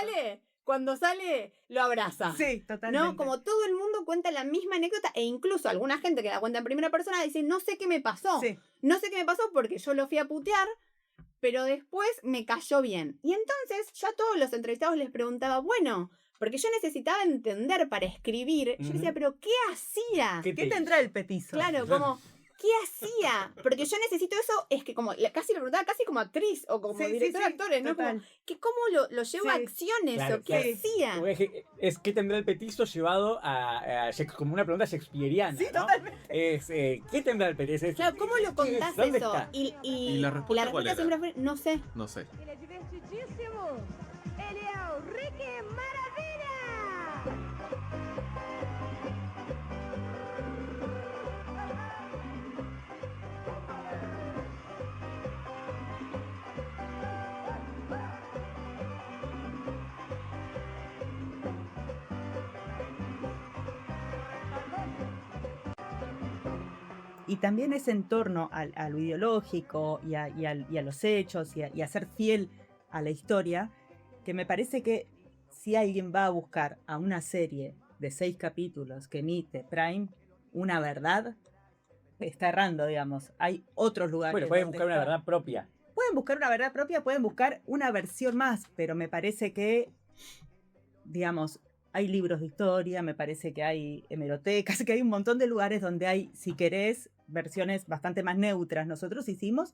Cuando sale, lo abraza. Sí, totalmente. ¿No? Como todo el mundo cuenta la misma anécdota e incluso alguna gente que la cuenta en primera persona dice, no sé qué me pasó. Sí. No sé qué me pasó porque yo lo fui a putear, pero después me cayó bien. Y entonces yo a todos los entrevistados les preguntaba, bueno, porque yo necesitaba entender para escribir. Yo Ujú. decía, pero ¿qué hacía? ¿Qué ¿Qué tendrá el petizo? Claro, como, ¿qué hacía? Porque yo necesito eso, es que como, casi le preguntaba casi como actriz o como Sí, sí, directora sí, de actores, ¿no? Como, total. ¿cómo lo llevo a Sí. acciones Claro, o qué claro. hacía? Es que tendrá el petizo llevado como una pregunta shakespeariana, Sí, ¿no? totalmente. Es, ¿qué tendrá el petizo? Claro, ¿cómo lo contás ¿Dónde eso? está? Y la respuesta cuál era? siempre fue, no sé. No sé. Ele é divertidíssimo! Ele é o Ricky Maravilha! y también es en torno a lo ideológico y a los hechos y a ser fiel a la historia, que me parece que si alguien va a buscar a una serie de 6 capítulos que emite Prime una verdad, está errando, digamos. Hay otros lugares. Bueno, pueden donde buscar una está. verdad propia. Pueden buscar una verdad propia, pueden buscar una versión más, pero me parece que, digamos, hay libros de historia, me parece que hay hemerotecas, que hay un montón de lugares donde hay, si querés, versiones bastante más neutras. Nosotros hicimos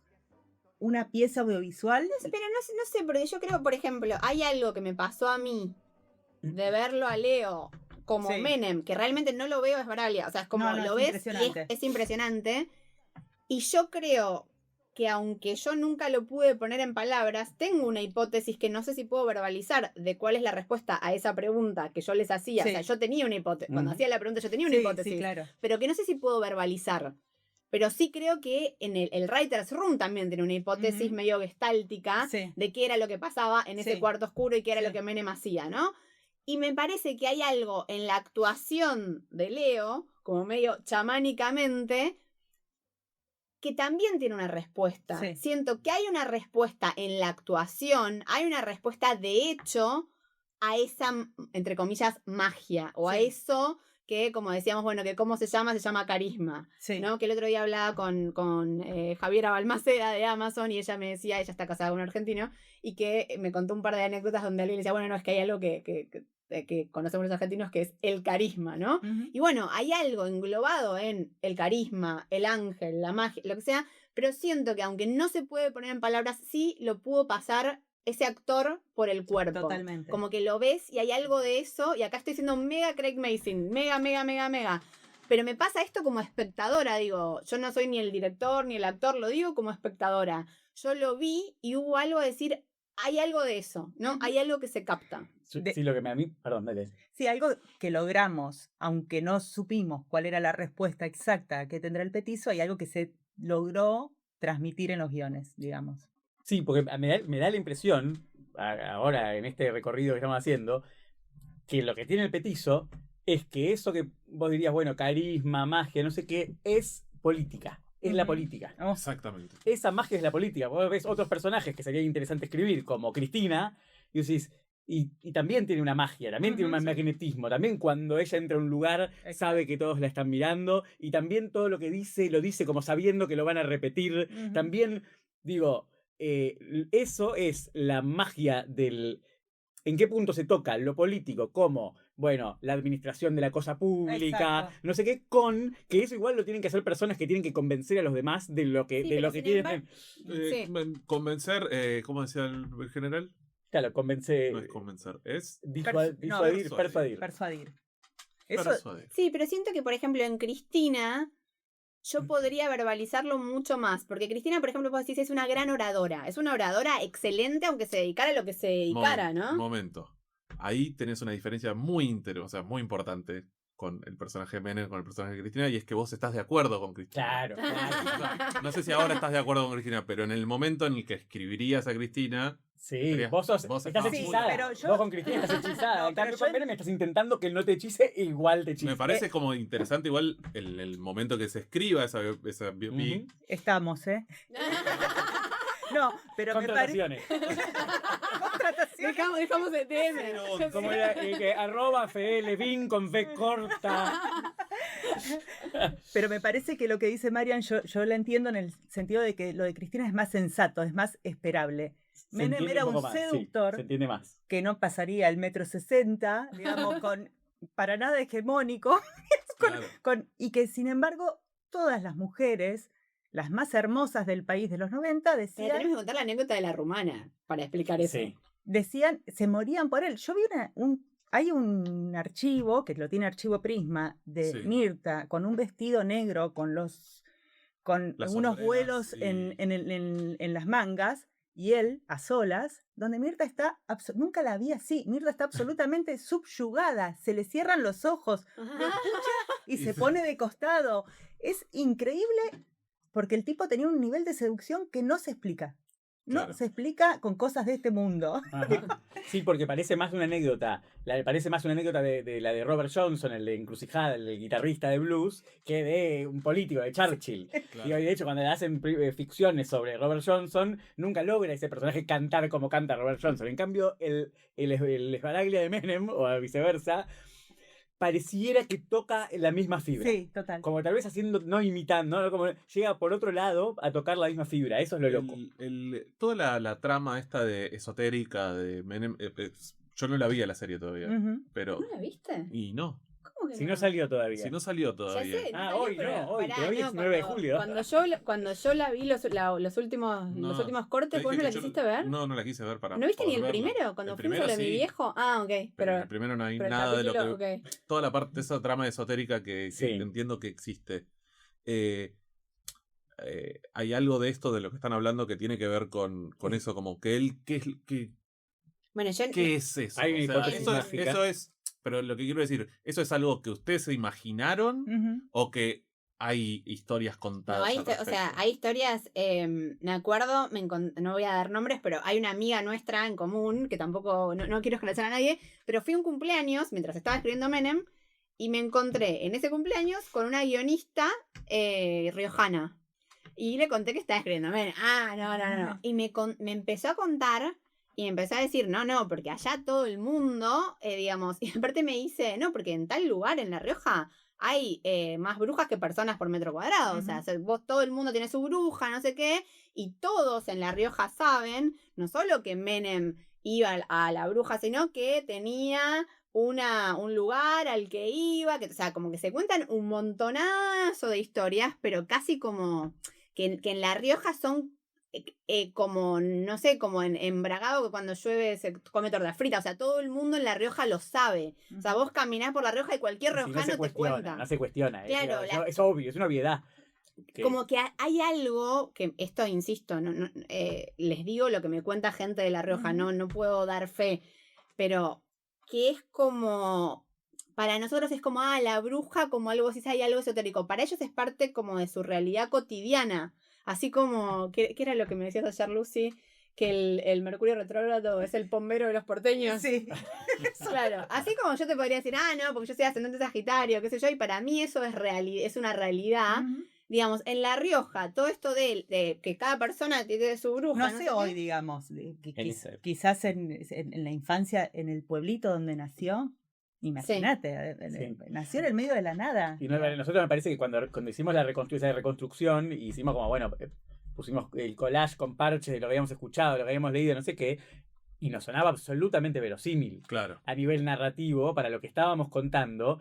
una pieza audiovisual. Pero no sé, porque yo creo, por ejemplo, hay algo que me pasó a mí de verlo a Leo como Sí. Menem, que realmente no lo veo, es Baraglia. O sea, es como No, lo es ves y impresionante. es impresionante. Y yo creo que aunque yo nunca lo pude poner en palabras, tengo una hipótesis que no sé si puedo verbalizar de cuál es la respuesta a esa pregunta que yo les hacía. Sí. O sea, yo tenía una hipótesis. Cuando Ujú. hacía la pregunta, yo tenía una Sí, hipótesis. sí, claro. Pero que no sé si puedo verbalizar. Pero sí creo que en el Writer's Room también tiene una hipótesis Ujú. medio gestáltica Sí. de qué era lo que pasaba en ese Sí. cuarto oscuro y qué era Sí. lo que Menem hacía, ¿no? Y me parece que hay algo en la actuación de Leo, como medio chamánicamente, que también tiene una respuesta. Sí. Siento que hay una respuesta en la actuación, hay una respuesta de hecho a esa, entre comillas, magia, o a Sí. eso que, como decíamos, bueno, que cómo se llama carisma, Sí. ¿no? Que el otro día hablaba con Javiera Balmaceda de Amazon y ella me decía, ella está casada con un argentino, y que me contó un par de anécdotas donde alguien le decía, bueno, no, es que hay algo que conocemos los argentinos que es el carisma, ¿no? Ujú. Y bueno, hay algo englobado en el carisma, el ángel, la magia, lo que sea, pero siento que aunque no se puede poner en palabras, sí lo pudo pasar ese actor por el cuerpo. Totalmente. Como que lo ves y hay algo de eso, y acá estoy siendo mega Craig Mason, mega. Pero me pasa esto como espectadora, digo, yo no soy ni el director ni el actor, lo digo como espectadora. Yo lo vi y hubo algo a decir, hay algo de eso, ¿no? Ujú. Hay algo que se capta. Sí, De- sí, lo que a mí. Perdón, dale. Sí, algo que logramos, aunque no supimos cuál era la respuesta exacta que tendrá el petizo, hay algo que se logró transmitir en los guiones, digamos. Sí, porque me da la impresión, ahora en este recorrido que estamos haciendo, que lo que tiene el petizo es que eso que vos dirías, bueno, carisma, magia, no sé qué, es política. Es la Ujú. política. Oh, Exactamente. Esa magia es la política. Vos ves otros personajes que sería interesante escribir, como Cristina, y decís, y también tiene una magia, también tiene Ujú, un sí. magnetismo, también cuando ella entra a un lugar sabe que todos la están mirando, y también todo lo que dice, lo dice como sabiendo que lo van a repetir. Ujú. También, digo, eso es la magia del... ¿En qué punto se toca lo político como, bueno, la administración de la cosa pública, Exacto. no sé qué, con que eso igual lo tienen que hacer personas que tienen que convencer a los demás de lo que, Sí, de pero lo que sin tienen? Sí. Convencer, ¿cómo decía el general? Claro, convencer, No es convencer, es disuadir, no, persuadir. Persuadir. Eso, persuadir. Sí, pero siento que, por ejemplo, en Cristina, yo podría verbalizarlo mucho más. Porque Cristina, por ejemplo, vos decís, es una gran oradora. Es una oradora excelente, aunque se dedicara a lo que se dedicara, ¿no? Momento. Ahí tenés una diferencia o sea, muy importante con el personaje de Menem, con el personaje de Cristina, y es que vos estás de acuerdo con Cristina. Claro, claro. No sé si ahora estás de acuerdo con Cristina, pero en el momento en el que escribirías a Cristina, Sí, vos estás estabas muy- hechizada. pero yo- Vos con Cristina estás hechizada. No, En cambio, pero con yo- Menem estás intentando que él no te hechice, igual te hechice. me parece como interesante igual el momento que se escriba esa biopic. Ujú. estamos, ¿eh? No, pero me parece... Contrataciones. Contratación. Dejamos el tema. Como era que arroba Levin con fe corta. Pero me parece que lo que dice Marian, yo la entiendo en el sentido de que lo de Cristina es más sensato, es más esperable. Se Menem entiende era un poco más, sí, seductor se entiende más. que no pasaría el 1,60 m, digamos, con para nada hegemónico, Claro. y que sin embargo todas las mujeres, las más hermosas del país de los 90, Pero tenemos decían, que contar la anécdota de la rumana para explicar eso. Sí. se morían por él. Yo vi hay un archivo, que lo tiene Archivo Prisma, de Sí. Mirta, con un vestido negro, con Las unos sombreras vuelos y- en las mangas, y él a solas, donde Mirta está, nunca la vi así, Mirta está absolutamente subyugada, se le cierran los ojos, lo escucha y se pone de costado. Es increíble porque el tipo tenía un nivel de seducción que no se explica. no Claro. se explica con cosas de este mundo. Ajá. Sí, porque parece más una anécdota. Parece más una anécdota de la de Robert Johnson, el de Encrucijada, el guitarrista de blues, que de un político, de Churchill. Claro. Y de hecho, cuando le hacen ficciones sobre Robert Johnson, nunca logra ese personaje cantar como canta Robert Johnson. En cambio, el Esbaraglia de Menem, o viceversa, pareciera que toca la misma fibra. Sí, total. Como tal vez haciendo, no imitando, ¿no? Como llega por otro lado a tocar la misma fibra. Eso es lo loco. Toda la trama esta de esotérica de Menem, yo no la vi a la serie todavía, Ujú. pero... ¿No la viste? Y no, ¿Cómo que Si no salió todavía. si no salió Ya todavía. sé, no Ah, salió, hoy pero no, hoy, pará, pero hoy es 9 de julio. Cuando yo la vi los últimos No, cortes, te ¿vos dije no la que yo quisiste ver? No la quise ver para ¿No viste ni el poder verla. primero? Cuando El fuimos primero sobre mi sí, viejo. Ah, ok. pero Pero en el primero no hay pero el nada de lo que... capítulo, ok. Toda la parte de esa trama esotérica que Sí. entiendo que existe. Hay algo de esto de lo que están hablando que tiene que ver con eso, como que él, Bueno, yo ¿qué es eso? Hay una hipótesis mágica. eso es, pero lo que quiero decir, ¿eso es algo que ustedes se imaginaron Ujú. o que hay historias no, contadas? hay, al o sea, respecto? hay historias, me acuerdo, no voy a dar nombres, pero hay una amiga nuestra en común, que tampoco, no quiero esclarecer a nadie, pero fui a un cumpleaños mientras estaba escribiendo Menem, y me encontré en ese cumpleaños con una guionista riojana. Y le conté que estaba escribiendo Menem. Ah, no. Y me empezó a contar y me empezó a decir, no, porque allá todo el mundo, digamos, y aparte me dice, no, porque en tal lugar, en La Rioja, hay más brujas que personas por metro cuadrado. O sea, vos, todo el mundo tiene su bruja, no sé qué, y todos en La Rioja saben, no solo que Menem iba a la bruja, sino que tenía un lugar al que iba, o sea, como que se cuentan un montonazo de historias, pero casi como que en La Rioja son como, no sé, como en Bragado, que cuando llueve se come torta frita. O sea, todo el mundo en La Rioja lo sabe. O sea, vos caminás por La Rioja y cualquier Y si riojano no se te cuestiona, cuenta. no se cuestiona. Claro, Es obvio, es una obviedad. Como que hay algo que, esto insisto, les digo lo que me cuenta gente de La Rioja, no puedo dar fe, pero que es como, para nosotros es como, la bruja, como algo, si hay algo esotérico, para ellos es parte como de su realidad cotidiana, así como, ¿qué era lo que me decías ayer, Lucy? Que el Mercurio retrógrado es el bombero de los porteños. Sí. Claro, así como yo te podría decir, no, porque yo soy ascendente Sagitario, qué sé yo, y para mí eso es una realidad. Ujú. Digamos, en La Rioja, todo esto de que cada persona tiene su bruja. No sé qué. hoy, digamos, En esa época. quizás en la infancia, en el pueblito donde nació, imagínate, Sí. nació en el medio de la nada. Y nosotros me parece que cuando hicimos esa reconstrucción, hicimos como, bueno, pusimos el collage con parches de lo que habíamos escuchado, lo que habíamos leído, no sé qué, y nos sonaba absolutamente verosímil. Claro. A nivel narrativo, para lo que estábamos contando,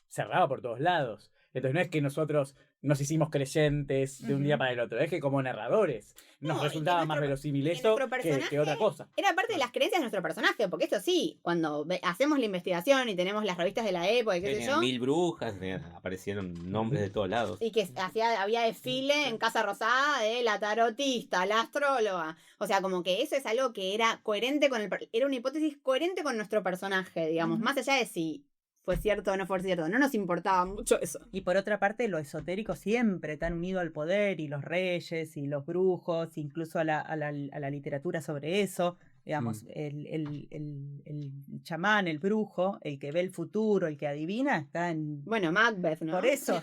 cerraba por todos lados. Entonces no es que nosotros nos hicimos creyentes de un día para el otro, es que como narradores nos No, resultaba y que más nuestro- verosímil que eso nuestro que personaje otra cosa. Era parte de las creencias de nuestro personaje, porque esto sí, cuando hacemos la investigación y tenemos las revistas de la época y qué sé Tenían yo, 1000 brujas, aparecieron nombres de todos lados. y que había desfile en Casa Rosada de la tarotista, la astróloga. O sea, como que eso es algo que era coherente era una hipótesis coherente con nuestro personaje, digamos, más allá de si fue cierto o no fue cierto. No nos importaba mucho eso. Y por otra parte, lo esotérico siempre tan unido al poder, y los reyes, y los brujos, incluso a la literatura sobre eso. Digamos, el chamán, el brujo, el que ve el futuro, el que adivina, está en... Bueno, Macbeth, ¿no? Por eso,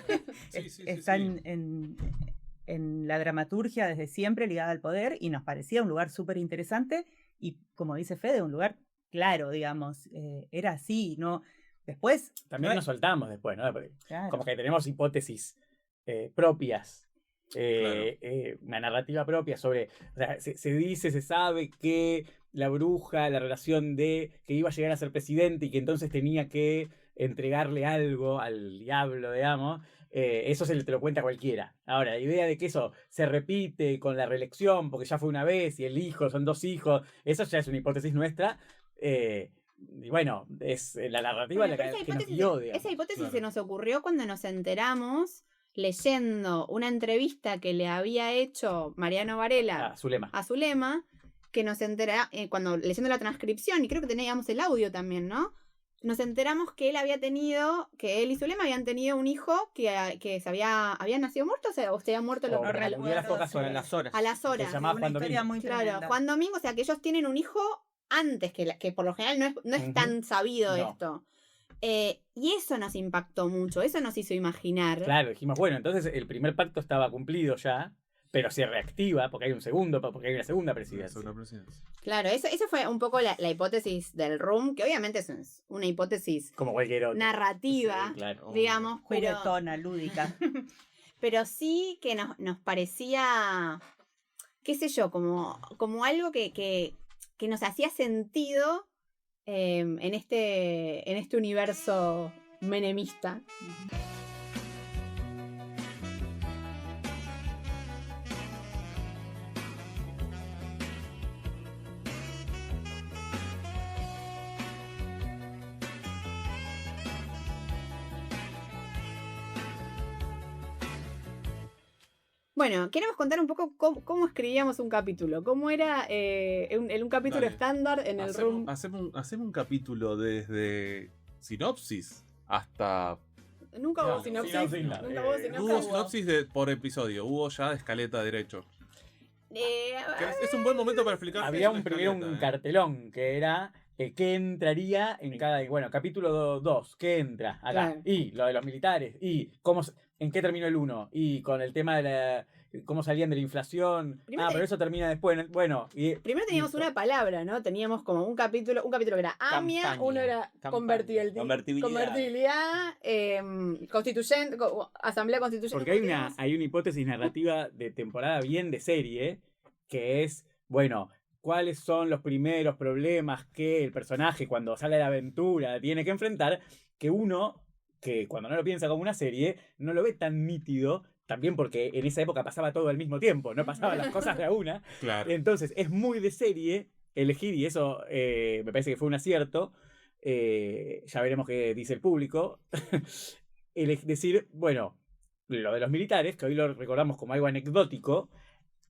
Sí. está en la dramaturgia desde siempre ligada al poder, y nos parecía un lugar súper interesante, y como dice Fede, un lugar claro, digamos, era así, ¿no? Después... También nos soltamos después, ¿no? Porque Claro. como que tenemos hipótesis propias, Claro. una narrativa propia sobre, o sea, se dice, se sabe que la bruja, la relación de que iba a llegar a ser presidente y que entonces tenía que entregarle algo al diablo, digamos, eso te lo cuenta cualquiera. Ahora, la idea de que eso se repite con la reelección, porque ya fue una vez y el hijo, son 2 hijos, eso ya es una hipótesis nuestra. Y bueno, es la narrativa Bueno, la pero que nos guió, digamos. esa hipótesis Claro. se nos ocurrió cuando nos enteramos leyendo una entrevista que le había hecho Mariano Varela Zulema. a Zulema, que nos entera cuando leyendo la transcripción, y creo que teníamos el audio también, ¿no? nos enteramos que él y Zulema habían tenido un hijo que había nacido muerto, o se había muerto No recuerdo. recuerdo las pocas Sí. horas. En las horas. a las Se horas. llamaba Una Juan historia Domingo. muy Claro, tremenda. Juan Domingo, o sea, que ellos tienen un hijo antes, que por lo general no es Ujú. tan sabido No. esto. Y eso nos impactó mucho, eso nos hizo imaginar. Claro, dijimos, bueno, entonces el primer pacto estaba cumplido ya, pero se reactiva porque hay porque hay una segunda presidencia. Una presidencia. Claro, eso fue un poco la hipótesis del Room, que obviamente es una hipótesis Como cualquier otro. narrativa, Sí, claro. digamos, pero, Juguetona, lúdica. pero sí que nos parecía, qué sé yo, como algo que nos hacía sentido en este universo menemista. Bueno, queremos contar un poco cómo escribíamos un capítulo, cómo era un capítulo Dale. estándar en el Room. Hacemos un capítulo desde sinopsis hasta... Nunca No, hubo sinopsis. sinopsis no. Nunca hubo sinopsis. Hubo sinopsis por episodio, hubo ya de escaleta derecho. Eh, Que es un buen momento para explicar. qué Había es una primero un escaleta, cartelón que era qué entraría en cada. Bueno, capítulo 2, ¿qué entra acá? Claro. Y lo de los militares, y en qué terminó el 1, y con el tema de cómo salían de la inflación. Primero Pero eso termina después. Bueno, y. Primero teníamos listo. una palabra, ¿no? Teníamos como un capítulo que era AMIA, Campaña. uno era Campaña. convertibilidad, constituyente, asamblea constituyente. Porque hay una hipótesis narrativa de temporada bien de serie, que es, bueno, cuáles son los primeros problemas que el personaje cuando sale a la aventura tiene que enfrentar, que uno, que cuando no lo piensa como una serie, no lo ve tan nítido, también porque en esa época pasaba todo al mismo tiempo, no pasaban las cosas de a una. Claro. Entonces es muy de serie elegir, y eso me parece que fue un acierto, ya veremos qué dice el público, decir, bueno, lo de los militares, que hoy lo recordamos como algo anecdótico,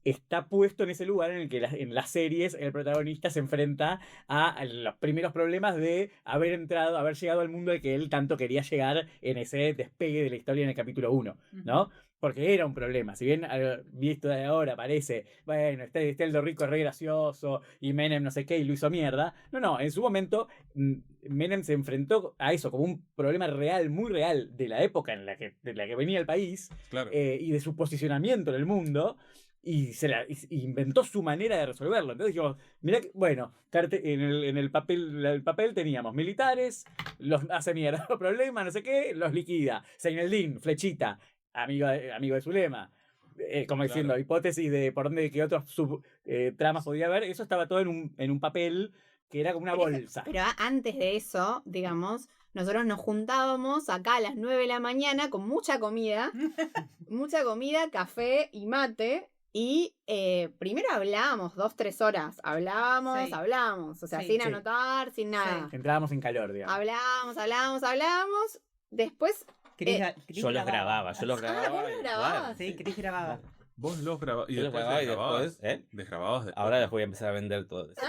está puesto en ese lugar en el que en las series el protagonista se enfrenta a los primeros problemas de haber llegado al mundo al que él tanto quería llegar en ese despegue de la historia en el capítulo 1, ¿no? Porque era un problema. Si bien visto de ahora parece, bueno, este Eldo Rico es re gracioso y Menem no sé qué y lo hizo mierda. No, en su momento Menem se enfrentó a eso como un problema real, muy real, de la época de la que venía el país, Claro. y de su posicionamiento en el mundo. Y inventó su manera de resolverlo. Entonces dijimos, mirá, bueno, en el papel teníamos militares, los hace mierda los problemas, no sé qué, los liquida. Seineldin, flechita, amigo de Zulema. Como diciendo, Claro. hipótesis de por dónde, qué otros tramas podía haber. Eso estaba todo en un papel que era como una bolsa. Pero antes de eso, digamos, nosotros nos juntábamos acá a las 9 de la mañana con mucha comida, café y mate. Y primero hablábamos 2-3 horas. Hablábamos. O sea, Sí. sin Sí. anotar, sin nada. Entrábamos en calor, digamos. Hablábamos. Después. Cris Yo los grababa. vos los grababas. Sí, Cris grababa. Vos los grababas y Yo los después grababa y desgrababas. después, Desgrababas después. Ahora les voy a empezar a vender todo eso.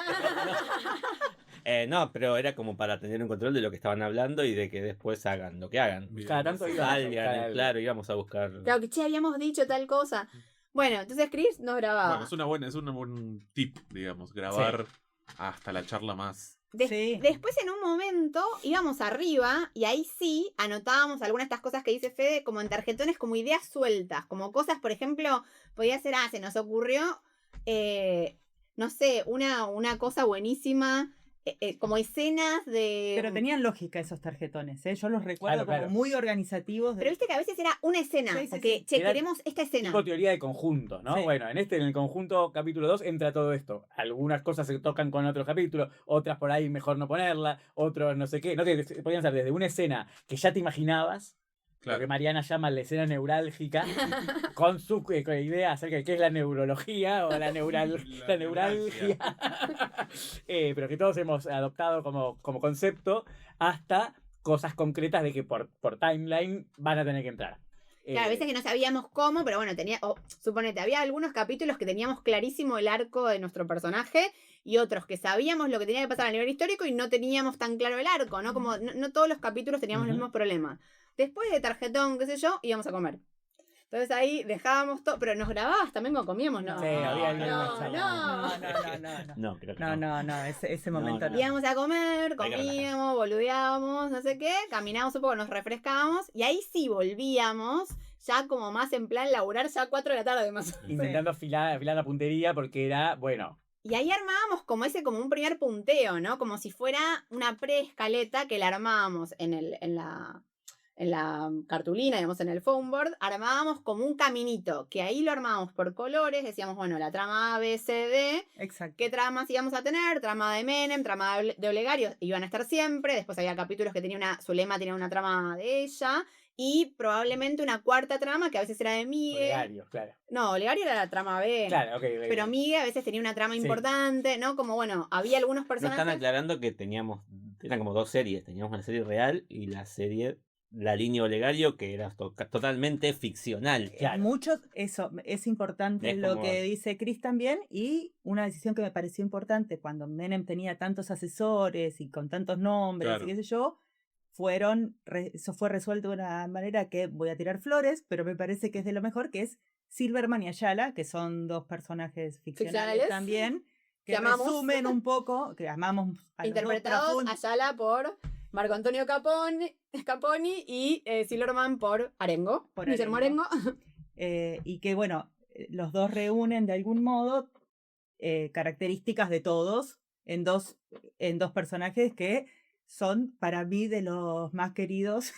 No, pero era como para tener un control de lo que estaban hablando y de que después hagan lo que hagan. Bien. Cada tanto íbamos a buscar Salgan, algo. claro, íbamos a buscar. Claro que, che, habíamos dicho tal cosa. Bueno, entonces Chris nos grababa. Bueno, es un buen tip, digamos, grabar hasta la charla más. Sí. Después en un momento íbamos arriba y ahí sí anotábamos algunas de estas cosas que dice Fede como en tarjetones, como ideas sueltas, como cosas, por ejemplo, podía ser, se nos ocurrió, no sé, una cosa buenísima, como escenas de... Pero tenían lógica esos tarjetones, ¿eh? Yo los recuerdo Claro. como muy organizativos. Pero viste que a veces era una escena, Sí, sí, o sea, que, sí. che, Era queremos esta escena. Tipo teoría de conjuntos, ¿no? Sí. Bueno, en el conjunto capítulo 2 entra todo esto. Algunas cosas se tocan con otros capítulos, otras por ahí mejor no ponerla, otros no sé qué. No, que podían ser desde una escena que ya te imaginabas, lo que Claro. Mariana llama la escena neurálgica, con su idea acerca de qué es la neurología o la neuralgia. Pero que todos hemos adoptado como concepto, hasta cosas concretas de que por timeline van a tener que entrar. Claro, a veces que no sabíamos cómo, pero bueno, suponete, había algunos capítulos que teníamos clarísimo el arco de nuestro personaje y otros que sabíamos lo que tenía que pasar a nivel histórico y no teníamos tan claro el arco, ¿no? Como no todos los capítulos teníamos los Ujú. mismos problemas. Después de tarjetón, qué sé yo, íbamos a comer. Entonces ahí dejábamos todo, pero nos grababas también cuando comíamos, ¿no? Sí, había algunas no, charlas. no. No, creo que No, ese No, momento no. Íbamos a comer, Hay que relajarse. comíamos, boludeábamos, no sé qué, caminábamos un poco, nos refrescábamos y ahí sí volvíamos, ya como más en plan laburar ya 4 de la tarde más o menos. Intentando afilar la puntería porque era, bueno, Y ahí armábamos como un primer punteo, ¿no? Como si fuera una preescaleta que la armábamos en la cartulina, digamos, en el foam board, armábamos como un caminito, que ahí lo armábamos por colores, decíamos, bueno, la trama A, B, C, D, Exacto. qué tramas íbamos a tener, trama de Menem, trama de Olegario, iban a estar siempre, después había capítulos que Zulema tenía una trama de ella, y probablemente una cuarta trama que a veces era de Miguel. Olegario, claro. No, Olegario era la trama B. Claro, ok. Pero Miguel a veces tenía una trama Sí. importante, ¿no? Como, bueno, había algunos No personajes... están aclarando que eran como 2 series. Teníamos una serie real y la línea Olegario, que era totalmente ficcional. Claro. Muchos, eso es importante Es lo como- que dice Chris también, y una decisión que me pareció importante cuando Menem tenía tantos asesores y con tantos nombres Claro. y qué sé yo, eso fue resuelto de una manera que voy a tirar flores, pero me parece que es de lo mejor, que es Silverman y Ayala, que son dos personajes ficcionales Ficcionales. también, que Que amamos. resumen un poco, que amamos a los dos interpretados profundo. Ayala por Marco Antonio Caponi y Silverman por Arengo. Por Guillermo Arengo. Arengo. Y que bueno, los dos reúnen de algún modo características de todos en dos personajes que son para mí de los más queridos.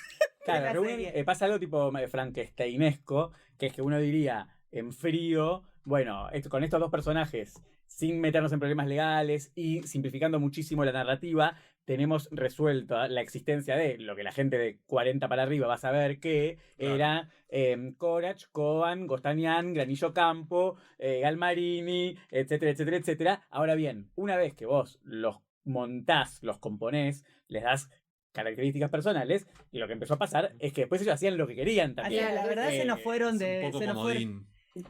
Claro, la reúnen, serie. pasa algo tipo Frankensteinesco, que es que uno diría en frío, bueno, con estos dos personajes, sin meternos en problemas legales y simplificando muchísimo la narrativa, tenemos resuelta la existencia de lo que la gente de 40 para arriba va a saber que Claro. era Corach, Coban, Gostanian, Granillo Campo, Galmarini, etcétera, etcétera, etcétera. Ahora bien, una vez que vos los montás, los componés, les das características personales, y lo que empezó a pasar es que después ellos hacían lo que querían también. La verdad se nos fueron Es un de... poco se nos fueron- comodín.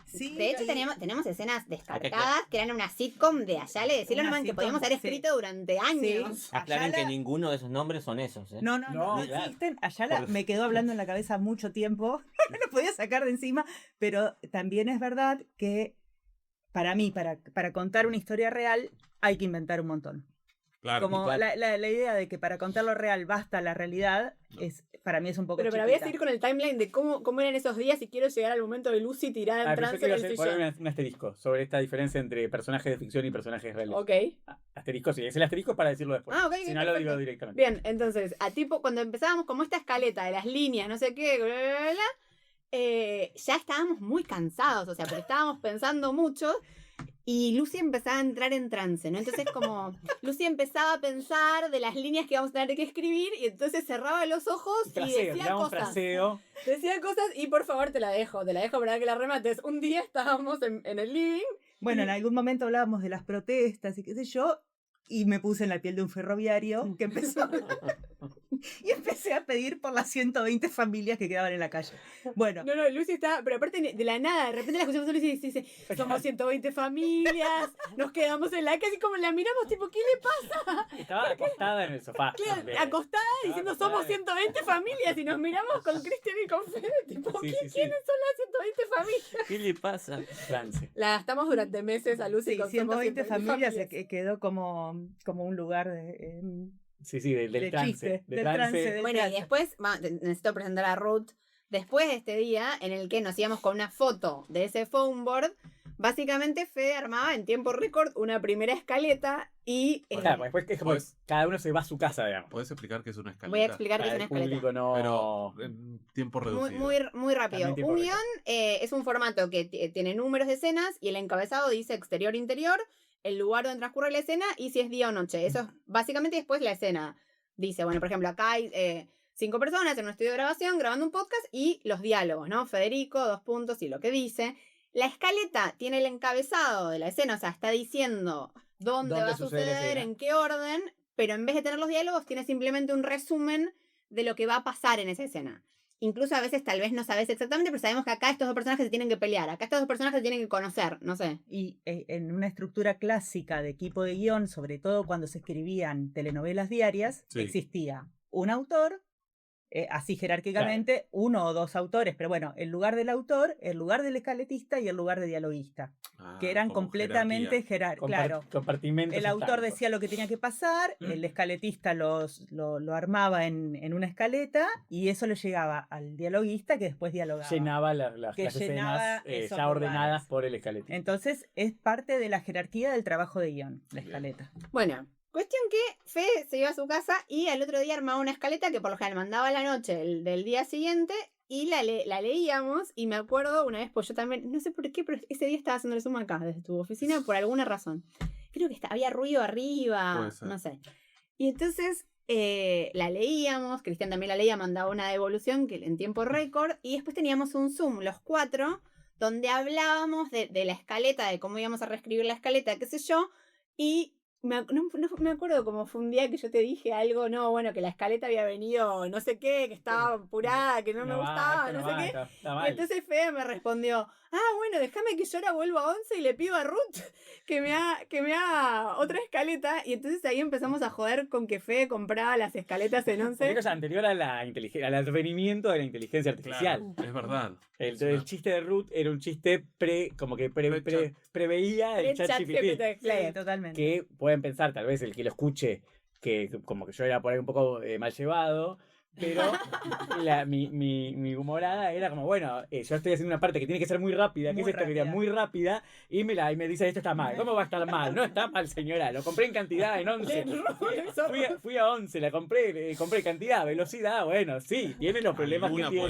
Sí, De hecho, y- tenemos escenas descartadas Acá- que eran una sitcom de Ayala y de Silverman que sitcom, podíamos haber sí. escrito durante años. Aclaren que Ayala- ninguno de esos nombres son esos. No No, claro. existen. Ayala Por- me quedó hablando en la cabeza mucho tiempo. No lo podía sacar de encima. Pero también es verdad que para mí, para contar una historia real, hay que inventar un montón. Claro. Como claro. la idea de que para contar lo real basta la realidad, para mí es un poco Pero voy a chiquita. seguir con el timeline de cómo eran esos días y quiero llegar al momento de Lucy tirada en Pensé trance que en iba a el ser- sillón. poner un asterisco sobre esta diferencia entre personajes de ficción y personajes reales. Ok. Asterisco, sí, es el asterisco para decirlo después. Ah, ok, Si no, lo digo perfecto. directamente. Bien, entonces, cuando empezábamos como esta escaleta de las líneas, no sé qué, bla, bla, bla, bla, ya estábamos muy cansados, o sea, pero estábamos pensando mucho y Lucy empezaba a entrar en trance, ¿no? Entonces como Lucy empezaba a pensar de las líneas que vamos a tener que escribir y entonces cerraba los ojos y Fraseo, decía tiraba un cosas. fraseo. Decía cosas y por favor te la dejo para que la remates. Un día estábamos en el living. Bueno, en algún momento hablábamos de las protestas y qué sé yo, y me puse en la piel de un ferroviario que empezó. Y empecé a pedir por las 120 familias que quedaban en la calle. Bueno, No, Lucy está, pero aparte de la nada, de repente la escuchamos a Lucy y dice, somos 120 familias, nos quedamos en la calle y como la miramos tipo, ¿qué le pasa? Estaba acostada en el sofá. Claro, Bien. acostada diciendo acostada. somos 120 familias y nos miramos con Cristian y con Fede, tipo, Sí, sí, sí. ¿quiénes son las 120 familias? ¿Qué le pasa? Trance. La gastamos durante meses a Lucy sí, con 120 somos familias quedó como un lugar de... Sí, sí, del De trance. chiste, de del trance. trance, del- Bueno, y después, necesito presentar a Ruth, después de este día en el que nos íbamos con una foto de ese phone board, básicamente Fede armaba en tiempo récord una primera escaleta y... Claro, pues después es como Pues- cada uno se va a su casa, digamos. ¿Podés explicar qué es una escaleta? voy a explicar qué Para es una el escaleta. público no... Pero en tiempo Muy, reducido. muy rápido. También tiempo Un récord. guión es un formato que tiene números de escenas y el encabezado dice exterior-interior, el lugar donde transcurre la escena y si es día o noche. Eso es básicamente después la escena. Dice, bueno, por ejemplo, acá hay 5 personas en un estudio de grabación grabando un podcast y los diálogos, ¿no? Federico, 2 puntos y lo que dice. La escaleta tiene el encabezado de la escena, o sea, está diciendo dónde va a sucede la suceder, escena. en qué orden, pero en vez de tener los diálogos, tiene simplemente un resumen de lo que va a pasar en esa escena. incluso a veces tal vez no sabes exactamente, pero sabemos que acá estos dos personajes se tienen que pelear, acá estos dos personajes se tienen que conocer, no sé. Y en una estructura clásica de equipo de guión, sobre todo cuando se escribían telenovelas diarias, Sí. existía un autor, así jerárquicamente, uno o dos autores, pero bueno, el lugar del autor, el lugar del escaletista y el lugar de dialoguista, que eran como completamente claro. Compartimentos El autor históricos. decía lo que tenía que pasar, el escaletista lo armaba en una escaleta y eso le llegaba al dialoguista que después dialogaba. Llenaba las Que escenas esos ya ordenadas lugares. por el esqueleto. Entonces es parte de la jerarquía del trabajo de guión, la escaleta. Bueno, cuestión que Fede se iba a su casa y al otro día armaba una escaleta que por lo general mandaba a la noche del día siguiente y la leíamos y me acuerdo una vez, pues yo también, no sé por qué, pero ese día estaba haciéndole zoom acá desde tu oficina por alguna razón. Creo que había ruido arriba, Puede ser. no sé. Y entonces la leíamos, Cristian también la leía, mandaba una devolución que en tiempo récord y después teníamos un Zoom, los 4, donde hablábamos de la escaleta, de cómo íbamos a reescribir la escaleta, qué sé yo, y no me acuerdo cómo fue un día que yo te dije algo, no, bueno, que la escaleta había venido no sé qué, que estaba apurada, que no me gustaba, no sé qué. Y entonces Fede me respondió, bueno, déjame que yo ahora vuelvo a 11 y le pido a Ruth que me haga otra escaleta. Y entonces ahí empezamos a joder con que Fede compraba las escaletas en 11. Porque es anterior a al advenimiento de la inteligencia artificial. Claro, es verdad. El chiste de Ruth era un chiste preveía el chat GPT. Sí, totalmente. Que pueden pensar, tal vez el que lo escuche, que como que yo era por ahí un poco mal llevado, pero mi humorada era como, bueno, yo estoy haciendo una parte que tiene que ser muy rápida, que Muy es esta idea rápida. muy rápida, y me dice, esto está mal. ¿Cómo va a estar mal? No está mal, señora. Lo compré en cantidad, en 11. Fui a 11, la compré cantidad, velocidad, bueno, sí, tiene los problemas que Alguna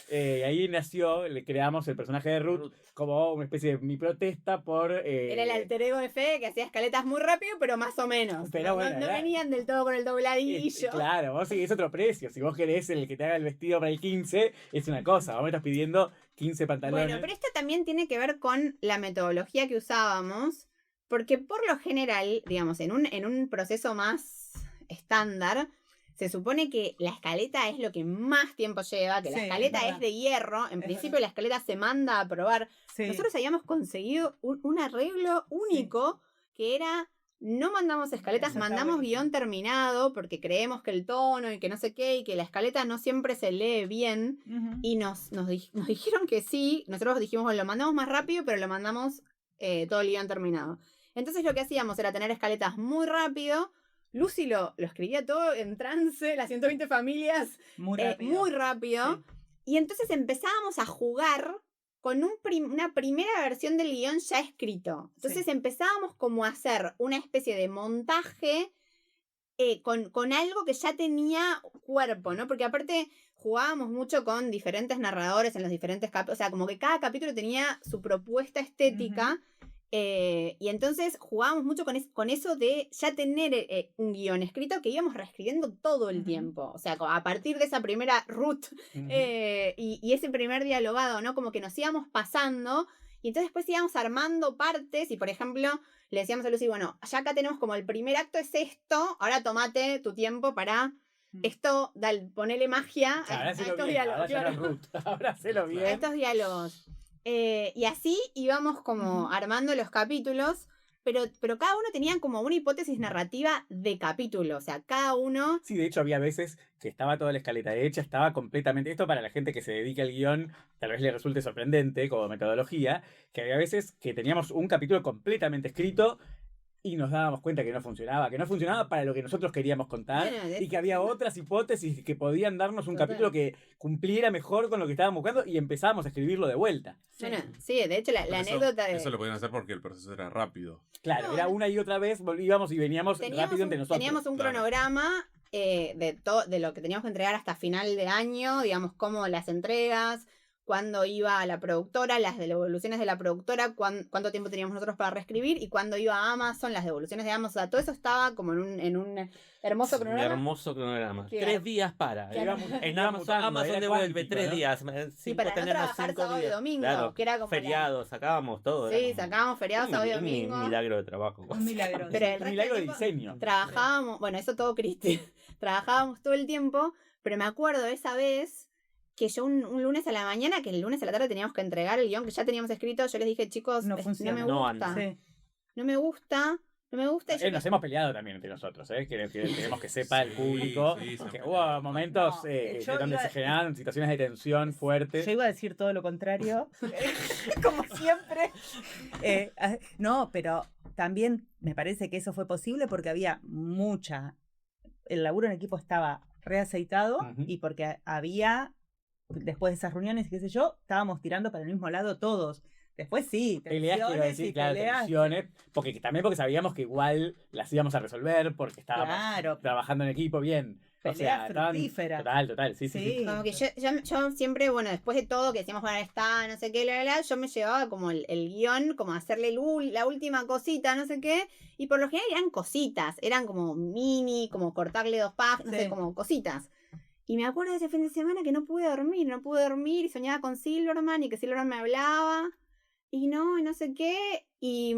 tiene. Ahí nació, le creamos el personaje de Ruth como una especie de mi protesta por... Era el alter ego de Fede que hacía escaletas muy rápido, pero más o menos. Pero bueno, no era- venían del todo con el dobladillo. Claro, vos seguís otro precio. Si vos querés el que te haga el vestido para el 15, es una cosa. Vos me estás pidiendo 15 pantalones. Bueno, pero esto también tiene que ver con la metodología que usábamos, porque por lo general, digamos, en un proceso más estándar, se supone que la escaleta es lo que más tiempo lleva, que la Sí, escaleta es es verdad. de hierro, en Es principio la escaleta se manda a probar. Sí. Nosotros habíamos conseguido un arreglo único que era, no mandamos escaletas, Eso está mandamos buenísimo. guión terminado, porque creemos que el tono y que no sé qué, y que la escaleta no siempre se lee bien. Ujú. Y nos dijeron que sí. Nosotros dijimos, bueno, lo mandamos más rápido, pero lo mandamos todo el guión terminado. Entonces lo que hacíamos era tener escaletas muy rápido. Lucy lo escribía todo en trance, las 120 familias, Muy rápido. muy rápido. Sí. Y entonces empezábamos a jugar con una primera versión del guión ya escrito. Entonces empezábamos como a hacer una especie de montaje con algo que ya tenía cuerpo, ¿no? Porque aparte jugábamos mucho con diferentes narradores en los diferentes capítulos, o sea, como que cada capítulo tenía su propuesta estética. Y entonces jugábamos mucho con eso de ya tener un guión escrito que íbamos reescribiendo todo el Ujú. tiempo. O sea, a partir de esa primera Ruth Ujú. y ese primer dialogado, ¿no? Como que nos íbamos pasando y entonces después íbamos armando partes y, por ejemplo, le decíamos a Lucy, bueno, ya acá tenemos como el primer acto es esto, ahora tomate tu tiempo para esto, ponele magia a Ahora se lo estos bien, ahora diálogos. ya no es claro. Ruth. Ahora se lo A bien. estos diálogos. Y así íbamos como Ujú. armando los capítulos, pero cada uno tenía como una hipótesis narrativa de capítulo. O sea, cada uno. Sí, de hecho había veces que estaba toda la escaleta hecha, estaba completamente... Esto para la gente que se dedica al guión tal vez le resulte sorprendente como metodología, que había veces que teníamos un capítulo completamente escrito y nos dábamos cuenta que no funcionaba para lo que nosotros queríamos contar Bueno, y que había otras hipótesis que podían darnos un Total. capítulo que cumpliera mejor con lo que estábamos buscando y empezábamos a escribirlo de vuelta. Bueno, sí, de hecho, la anécdota de. Eso lo podían hacer porque el proceso era rápido. Claro, No, era no. una y otra vez, volvíamos y veníamos rápido entre nosotros. Teníamos un claro. cronograma de lo que teníamos que entregar hasta final de año, digamos, como las entregas, cuándo iba a la productora, las devoluciones de la productora, cuánto tiempo teníamos nosotros para reescribir y cuándo iba a Amazon, las devoluciones de Amazon. O sea, todo eso estaba como en un hermoso Un cronograma. hermoso cronograma. Claro. 3 días para. Claro. En Iba Amazon, mutando, Amazon era devuelve cuántico, 3 ¿no? días. Sí, para no tenernos trabajar 5 sábado y días. domingo, Claro. que era como Feriados, sacábamos todo. era Sí, como sacábamos feriados, sábado y un domingo. milagro de trabajo. Un milagro. Pero el Un resto milagro de del tiempo diseño. trabajábamos, bueno, eso todo Cristi. Trabajábamos todo el tiempo, pero me acuerdo esa vez que yo un lunes a la mañana, que el lunes a la tarde teníamos que entregar el guión que ya teníamos escrito, yo les dije, chicos, No no funciona. me No gusta, anda. Sí. no me gusta. No me gusta. y yo Nos hemos peleado también entre nosotros, ¿eh? Que queremos que sepa el Sí, público sí, se han que peleado hubo bastante. momentos No, yo donde iba- se generaban situaciones de tensión fuertes. Yo iba a decir todo lo contrario, como siempre. No, pero también me parece que eso fue posible porque había el laburo en equipo estaba reaceitado Ujú. y porque había, después de esas reuniones, qué sé yo, estábamos tirando para el mismo lado todos. Después sí, Peleas, quiero tensiones decir, y claro, peleas. tensiones, también porque sabíamos que igual las íbamos a resolver, porque estábamos Claro. trabajando en equipo bien. Peleas fructíferas. Total, sí, sí. Sí. como que yo siempre, bueno, después de todo que decíamos, bueno, está, no sé qué, yo me llevaba como el guión, como a hacerle la última cosita, no sé qué, y por lo general eran cositas, eran como mini, como cortarle 2 páginas, no Sí. sé, como cositas. Y me acuerdo de ese fin de semana que no pude dormir, y soñaba con Silverman, y que Silverman me hablaba, y no sé qué, y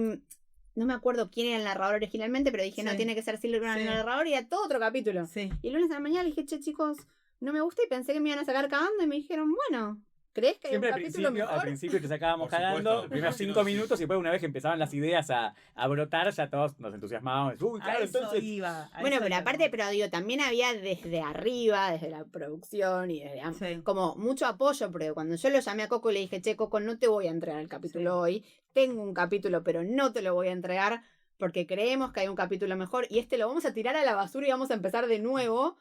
no me acuerdo quién era el narrador originalmente, pero dije, no, Sí. tiene que ser Silverman el Sí. narrador, y era todo otro capítulo. Sí. Y el lunes a la mañana le dije, che, chicos, no me gusta, y pensé que me iban a sacar cagando, y me dijeron, bueno, ¿crees que hay un Siempre capítulo al mejor? principio te sacábamos Por supuesto, cagando, los al primeros principio 5 sí. minutos y después una vez que empezaban las ideas a brotar, ya todos nos entusiasmábamos. Uy, A claro, eso entonces... iba. Bueno, pero aparte, pero digo, también había desde arriba, desde la producción y desde Sí. como mucho apoyo, porque cuando yo lo llamé a Coco y le dije, che, Coco, no te voy a entregar el capítulo Sí. hoy, tengo un capítulo, pero no te lo voy a entregar porque creemos que hay un capítulo mejor y este lo vamos a tirar a la basura y vamos a empezar de nuevo.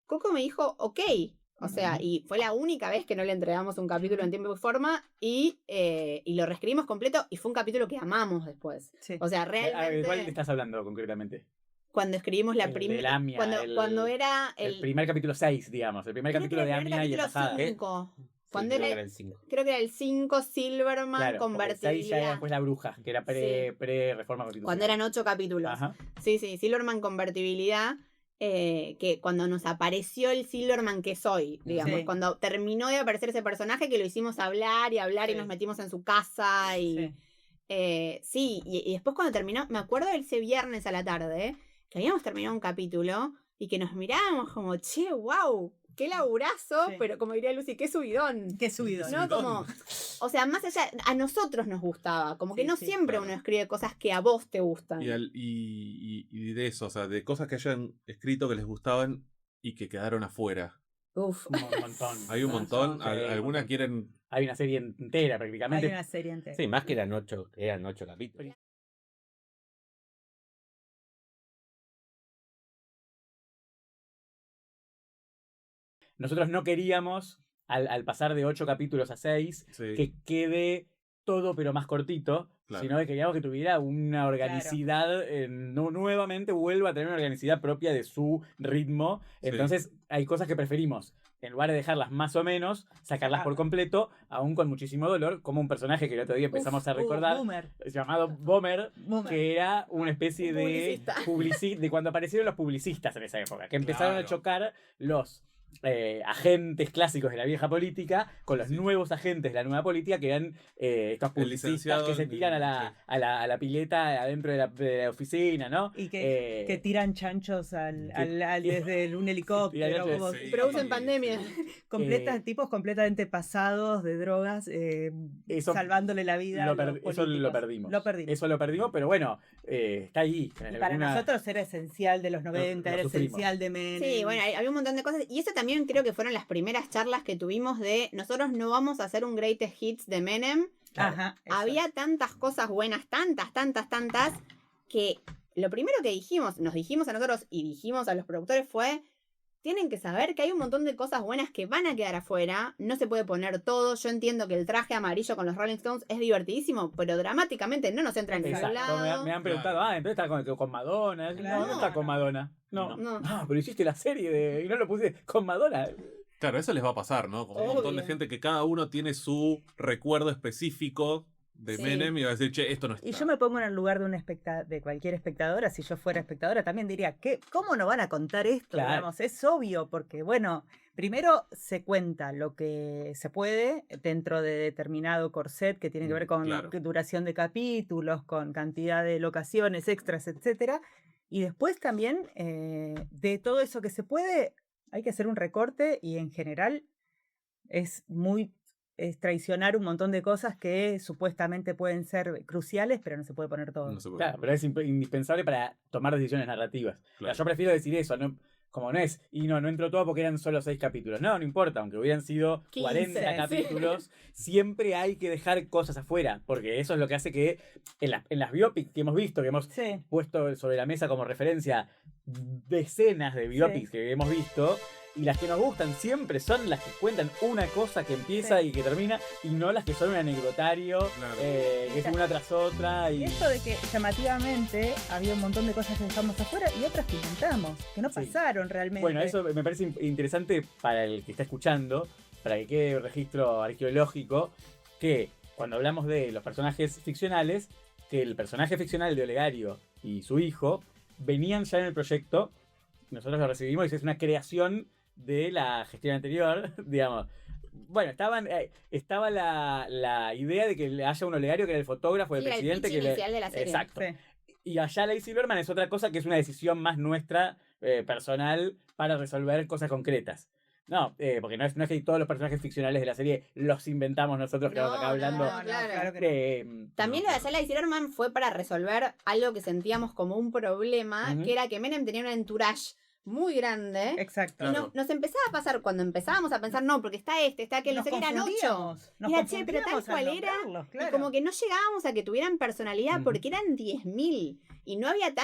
Coco me dijo, ok. O sea, Ujú. y fue la única vez que no le entregamos un capítulo en tiempo y forma y lo reescribimos completo y fue un capítulo que amamos después. Sí. O sea, ¿De cuál realmente estás hablando concretamente? cuando escribimos la El de primera... Lamia, Cuando era el primer capítulo 6, digamos. El primer creo capítulo que de era el primer Amia y el capítulo pasada. 5. Sí, Cuando creo que era, era el 5. creo que era el 5 Silverman Claro, porque el 6 ya era convertibilidad. después la bruja, que era Sí. pre-reforma constitucional. Cuando eran 8 capítulos. Ajá. Sí, Silverman convertibilidad. Que cuando nos apareció el Silverman que soy, digamos, Sí. cuando terminó de aparecer ese personaje que lo hicimos hablar y hablar y Sí. nos metimos en su casa y Sí. y después cuando terminó, me acuerdo de ese viernes a la tarde, que habíamos terminado un capítulo y que nos mirábamos como, che, wow, qué laburazo, Sí. pero como diría Lucy, qué subidón. Qué subido. No, como, o sea, más allá, a nosotros nos gustaba, como que Sí, no sí, siempre claro. uno escribe cosas que a vos te gustan. Y de eso, o sea, de cosas que hayan escrito que les gustaban y que quedaron afuera. Uf. Un montón. Hay un montón. Sí, ¿Alguna un montón. quieren? Hay una serie entera Hay prácticamente. una serie entera. Sí, más que eran 8 capítulos. Nosotros no queríamos, al pasar de 8 capítulos a 6, Sí. que quede todo pero más cortito, Claro. sino que queríamos que tuviera una organicidad, nuevamente vuelva a tener una organicidad propia de su ritmo. Sí. Entonces hay cosas que preferimos, en lugar de dejarlas más o menos, sacarlas por completo, aún con muchísimo dolor, como un personaje que el otro día empezamos a recordar, Boomer. llamado Bomer, Boomer. que era una especie Un de publicista. de cuando aparecieron los publicistas en esa época, que empezaron a Claro. chocar los agentes clásicos de la vieja política con los Sí. nuevos agentes de la nueva política, que eran estos publicistas licenciado que se en- tiran sí. a la pileta adentro de la oficina, ¿no? Y que tiran chanchos desde un helicóptero. Tiran como Sí. Produce en pandemia. tipos completamente pasados de drogas, Eso salvándole la vida. Eso a los lo políticos. perdimos. Lo perdimos. Eso lo perdimos, pero bueno, está ahí. Y para nosotros era esencial de los 90, lo era sufrimos. esencial de Menem. Sí, bueno, había un montón de cosas. Y eso también creo que fueron las primeras charlas que tuvimos de nosotros no vamos a hacer un greatest hits de Menem. Ajá, eso. Había tantas cosas buenas, tantas, que lo primero que nos dijimos a nosotros y dijimos a los productores fue, tienen que saber que hay un montón de cosas buenas que van a quedar afuera, no se puede poner todo, yo entiendo que el traje amarillo con los Rolling Stones es divertidísimo, pero dramáticamente no nos entra en ningún Exacto, lado. me han preguntado, entonces está con Madonna. Claro. No está con Madonna. No, No. pero hiciste la serie y no lo puse con Madonna. Claro, eso les va a pasar, ¿no? Como un montón de Obvio. gente que cada uno tiene su recuerdo específico de Sí. Menem y va a decir, che, esto no está. Y yo me pongo en el lugar de cualquier espectadora, si yo fuera espectadora, también diría, ¿cómo no van a contar esto? Claro. Digamos, es obvio, porque bueno, primero se cuenta lo que se puede dentro de determinado corset que tiene que ver con Claro. duración de capítulos, con cantidad de locaciones, extras, etcétera. Y después también de todo eso que se puede, hay que hacer un recorte y en general Es traicionar un montón de cosas que supuestamente pueden ser cruciales, pero no se puede poner todo. No se puede. Claro, pero es indispensable para tomar decisiones narrativas. O sea, Claro. yo prefiero decir eso, como no es, y no entró todo porque eran solo 6 capítulos. No importa, aunque hubieran sido 40 15, sí. capítulos, siempre hay que dejar cosas afuera, porque eso es lo que hace que en las biopics que hemos visto, que hemos Sí. puesto sobre la mesa como referencia decenas de biopics que hemos visto, y las que nos gustan siempre son las que cuentan una cosa que empieza y que termina, y no las que son un anecdotario, Claro. que es una tras otra. Y Y esto de que llamativamente había un montón de cosas que dejamos afuera y otras que inventamos, que no Sí. pasaron realmente. bueno, eso me parece interesante para el que está escuchando, para que quede registro arqueológico, que cuando hablamos de los personajes ficcionales, que el personaje ficcional de Olegario y su hijo venían ya en el proyecto, nosotros lo recibimos y es una creación de la gestión anterior, digamos. Bueno, estaba la idea de que haya un Olegario que era el fotógrafo del Sí, era el presidente. pitch inicial de la serie. Exacto. Sí. Y Ayala y Silverman es otra cosa que es una decisión más nuestra, personal, para resolver cosas concretas. No, porque no es que todos los personajes ficcionales de la serie los inventamos nosotros que No, vamos acá hablando. no, claro. que no. También No, lo de Ayala y Silverman fue para resolver algo que sentíamos como un problema, Ujú. que era que Menem tenía un entourage muy grande. Exacto. Y Claro. nos empezaba a pasar cuando empezábamos a pensar, no, porque está este, está aquel, no Nos sé qué, eran 8. confundíamos, nos Era, che, pero tal confundíamos al cual era. nombrarlos, Y claro. como que no llegábamos a que tuvieran personalidad Ujú. porque eran 10.000. Y no había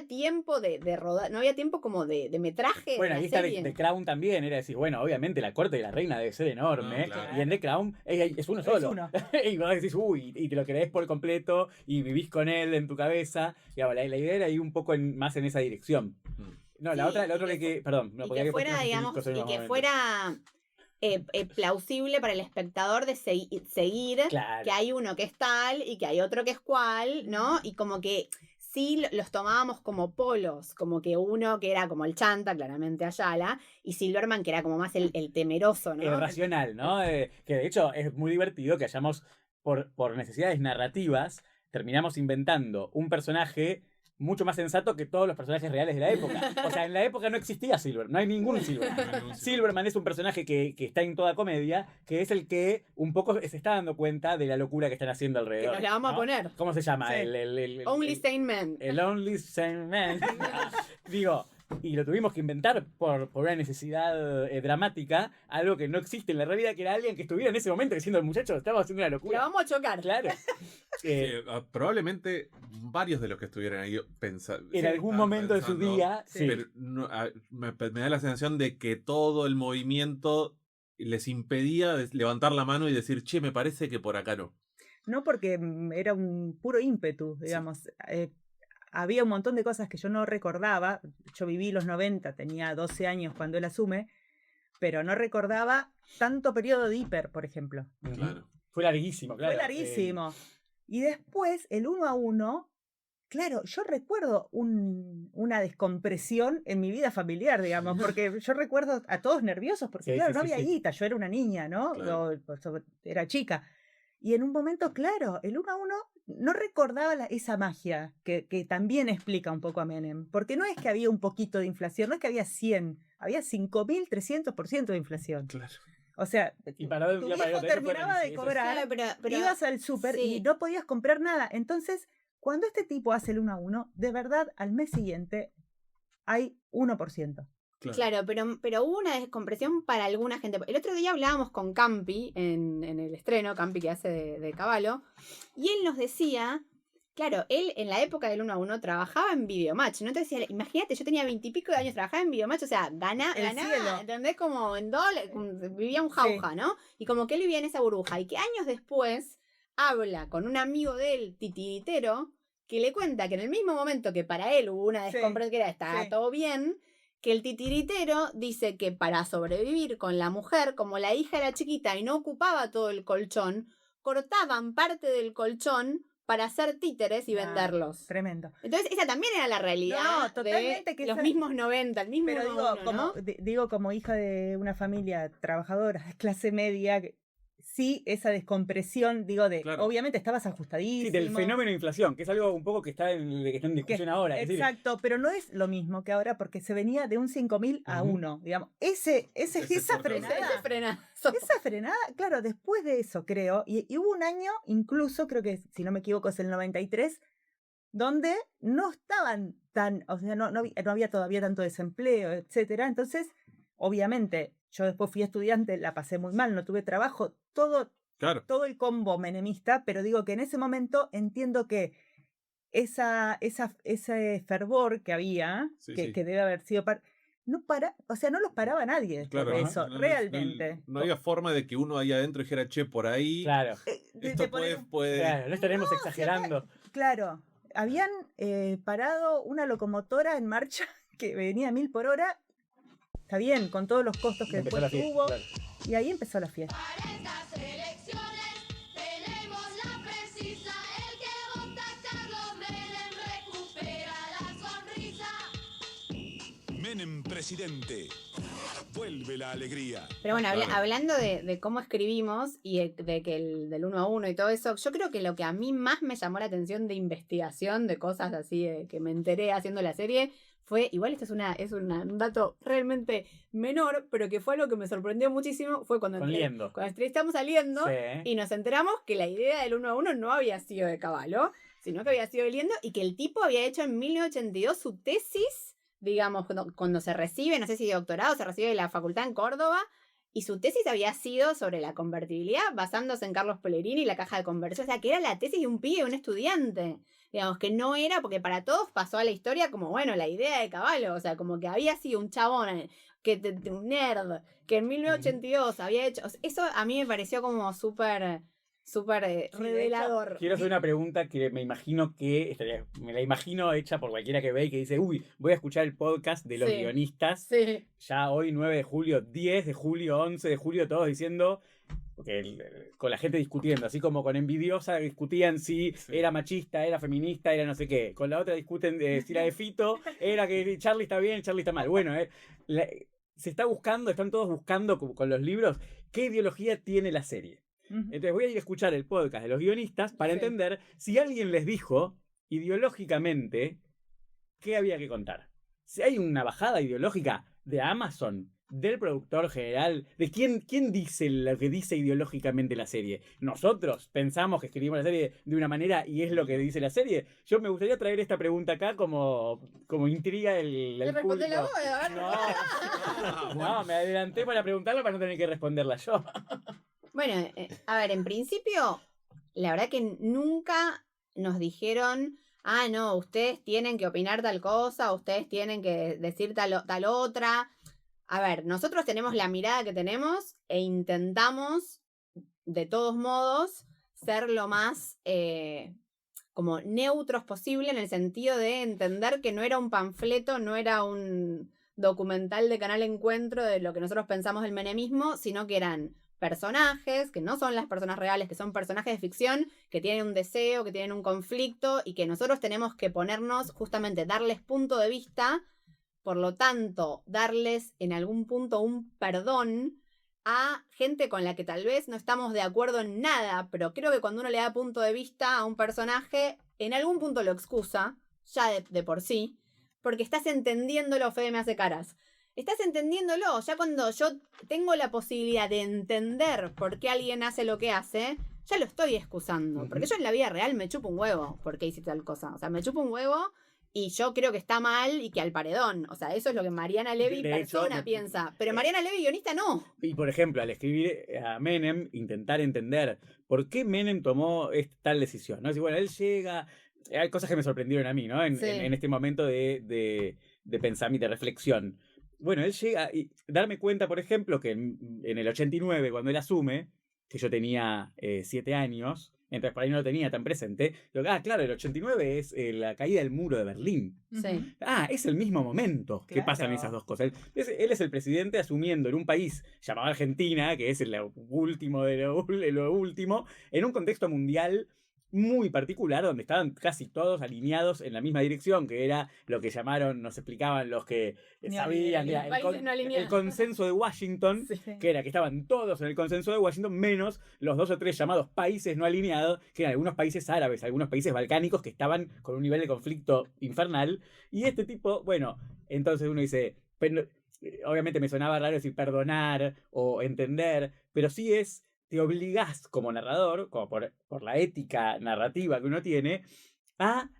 tiempo de rodar, no había tiempo como de metraje. Bueno, de ahí la está serie. The Crown también, era decir, bueno, obviamente la corte de la reina debe ser enorme, No, claro. y en The Crown es uno solo. uno. Y vos decís, uy, y te lo creés por completo, y vivís con él en tu cabeza. Digamos, la idea era ir un poco más en esa dirección. Mm. No, Sí, la otra y que perdón, no, y porque que había fuera, cuestiones digamos, asteriscos en y unos que momentos. fuera plausible para el espectador de seguir Claro. que hay uno que es tal y que hay otro que es cual, ¿no? Y como que sí los tomábamos como polos, como que uno que era como el chanta, claramente Ayala, y Silverman que era como más el temeroso, ¿no? Racional, ¿no? Que de hecho es muy divertido que hayamos, por necesidades narrativas, terminamos inventando un personaje mucho más sensato que todos los personajes reales de la época. O sea, en la época no existía Silverman, no hay ningún Silverman. Silverman es un personaje que está en toda comedia, que es el que un poco se está dando cuenta de la locura que están haciendo Que alrededor. nos la vamos a ¿no? poner. ¿Cómo se llama? Sí. Only Sane Men. El Only Sane Man. Digo, y lo tuvimos que inventar por una necesidad dramática, algo que no existe en la realidad, que era alguien que estuviera en ese momento diciendo, el muchacho, estaba haciendo una La locura. vamos a chocar. Claro. Probablemente varios de los que estuvieran ahí En algún momento de su día, sí. Pero me da la sensación de que todo el movimiento les impedía levantar la mano y decir, che, me parece que por acá no. No, porque era un puro ímpetu, digamos. Había un montón de cosas que yo no recordaba. Yo viví los 90, tenía 12 años cuando él asume, pero no recordaba tanto periodo de hiper, por ejemplo. Claro. Fue larguísimo, claro. Fue larguísimo. Y después, el 1 a 1, claro, yo recuerdo una descompresión en mi vida familiar, digamos, porque yo recuerdo a todos nerviosos, porque Sí, claro, sí, no sí, había sí. guita, yo era una niña, ¿no? Claro. Era chica. Y en un momento, claro, el 1 a 1 no recordaba esa magia que también explica un poco a Menem, porque no es que había un poquito de inflación, no es que había 100, había 5.300% de inflación. Claro. O sea, Y para de un tu día para el viejo otro, eso fue terminaba de eso. cobrar, Claro, pero ibas al súper sí. y no podías comprar nada. Entonces, cuando este tipo hace el 1 a 1, de verdad, al mes siguiente hay 1%. Claro, pero hubo una descompresión para alguna gente. El otro día hablábamos con Campi en el estreno, Campi que hace de Caballo, y él nos decía, claro, él en la época del 1 a 1 trabajaba en Videomatch, ¿no? Entonces decía, imagínate, yo tenía 20 y pico de años, trabajaba en Videomatch, o sea, ganaba, cielo. ¿entendés? Como en dólares, vivía un jauja, ¿no? Y como que él vivía en esa burbuja, y que años después habla con un amigo de él, titiritero, que le cuenta que en el mismo momento que para él hubo una Sí, descompresión, que era, estaba sí. todo bien, que el titiritero dice que para sobrevivir con la mujer, como la hija era chiquita y no ocupaba todo el colchón, cortaban parte del colchón para hacer títeres y Ah, venderlos. Tremendo. Entonces, esa también era la realidad No, totalmente de que los esa- mismos 90, el mismo Pero 1 digo, a 1, ¿no? como hija de una familia trabajadora de clase media, sí esa descompresión, digo, Claro. obviamente estabas ajustadísimo. Sí, del fenómeno de inflación, que es algo un poco que está en discusión ahora. Es decir, Exacto, pero no es lo mismo que ahora porque se venía de un 5.000 a Ujú. 1, digamos. Ese Esa corte. frenada. Esa frenada, claro, después de eso, creo, y hubo un año, incluso, creo que si no me equivoco es el 93, donde no estaban tan, o sea, no había todavía tanto desempleo, etcétera. Entonces, obviamente, yo después fui estudiante, la pasé muy mal, no tuve trabajo, Claro. todo el combo menemista, pero digo que en ese momento entiendo que ese fervor que había, Sí, que, sí. que debe haber sido o sea, no los paraba nadie después Claro, de no, eso, no, realmente. no había forma de que uno ahí adentro dijera, che, por ahí. claro, Esto puede. claro, no estaremos No, si acá- exagerando. Claro, habían parado una locomotora en marcha que venía a 1000 por hora, está bien, con todos los costos que Empezó después la fiesta, tuvo, claro. y ahí empezó la fiesta. Para estas elecciones tenemos la precisa. El que vota a Carlos Menem recupera la sonrisa. Menem presidente. Vuelve la alegría. Pero bueno, Claro. hablando de cómo escribimos y de que del 1 a 1 y todo eso, yo creo que lo que a mí más me llamó la atención de investigación, de cosas así que me enteré haciendo la serie, fue, igual esto un dato realmente menor, pero que fue algo que me sorprendió muchísimo, fue cuando Con Liendo. estamos saliendo Sí. y nos enteramos que la idea del 1 a 1 no había sido de Cavallo, sino que había sido de Liendo y que el tipo había hecho en 1982 su tesis, digamos, cuando se recibe, no sé si de doctorado, se recibe de la facultad en Córdoba, y su tesis había sido sobre la convertibilidad, basándose en Carlos Pellegrini y la caja de conversión. O sea, que era la tesis de un pibe, un estudiante. Digamos, que no era, porque para todos pasó a la historia como, bueno, la idea de Cavallo. O sea, como que había sido un chabón, un nerd, que en 1982 había hecho. O sea, eso a mí me pareció como súper revelador. Quiero hacer una pregunta que me imagino me la imagino hecha por cualquiera que ve y que dice, uy, voy a escuchar el podcast de los Sí. guionistas. Sí. Ya hoy 9 de julio, 10 de julio, 11 de julio, todos diciendo, porque con la gente discutiendo, así como con Envidiosa discutían si Sí. era machista, era feminista, era no sé qué. Con la otra discuten si la de Fito era que Charlie está bien, Charlie está mal. Bueno, se está buscando, están todos buscando con los libros qué ideología tiene la serie. Ujú. Entonces voy a ir a escuchar el podcast de los guionistas para Sí. entender si alguien les dijo ideológicamente qué había que contar. Si hay una bajada ideológica de Amazon, del productor general, de quién dice lo que dice ideológicamente la serie. Nosotros pensamos que escribimos la serie de una manera y es lo que dice la serie. Yo me gustaría traer esta pregunta acá como intriga del Respondé la público. voz, a ver. No, me adelanté para preguntarla para no tener que responderla yo. Bueno, a ver, en principio, la verdad que nunca nos dijeron, ah, no, ustedes tienen que opinar tal cosa, ustedes tienen que decir tal otra. A ver, nosotros tenemos la mirada que tenemos e intentamos, de todos modos, ser lo más como neutros posible en el sentido de entender que no era un panfleto, no era un documental de Canal Encuentro de lo que nosotros pensamos del menemismo, sino que eran personajes, que no son las personas reales, que son personajes de ficción, que tienen un deseo, que tienen un conflicto y que nosotros tenemos que ponernos, justamente, darles punto de vista, por lo tanto, darles en algún punto un perdón a gente con la que tal vez no estamos de acuerdo en nada, pero creo que cuando uno le da punto de vista a un personaje, en algún punto lo excusa, ya de por sí, porque estás entendiéndolo. Fede me hace caras. Estás entendiéndolo, ya cuando yo tengo la posibilidad de entender por qué alguien hace lo que hace, ya lo estoy excusando. Porque yo en la vida real me chupo un huevo porque hice tal cosa. O sea, me chupo un huevo y yo creo que está mal y que al paredón. O sea, eso es lo que Mariana Levy, De hecho, persona, piensa. Pero Mariana Levy, guionista, no. Y por ejemplo, al escribir a Menem, intentar entender por qué Menem tomó tal decisión, ¿no? Es decir, bueno, él llega. Hay cosas que me sorprendieron a mí, ¿no? En este momento de pensamiento, de reflexión. Bueno, él llega y darme cuenta, por ejemplo, que en el 89, cuando él asume, que yo tenía 7 años, entonces por ahí no lo tenía tan presente, digo, claro, el 89 es la caída del muro de Berlín. Sí. Es el mismo momento que Claro. pasan esas dos cosas. Él es el presidente asumiendo en un país llamado Argentina, que es lo último de lo último, en un contexto mundial muy particular donde estaban casi todos alineados en la misma dirección, que era lo que llamaron, nos explicaban los que sabían, que era Países no alineados. el consenso de Washington, Sí. que era que estaban todos en el consenso de Washington, menos los 2 o 3 llamados países no alineados, que eran algunos países árabes, algunos países balcánicos que estaban con un nivel de conflicto infernal. Y este tipo, bueno, entonces uno dice, obviamente me sonaba raro decir perdonar o entender, pero sí te obligás como narrador, como por la ética narrativa que uno tiene, a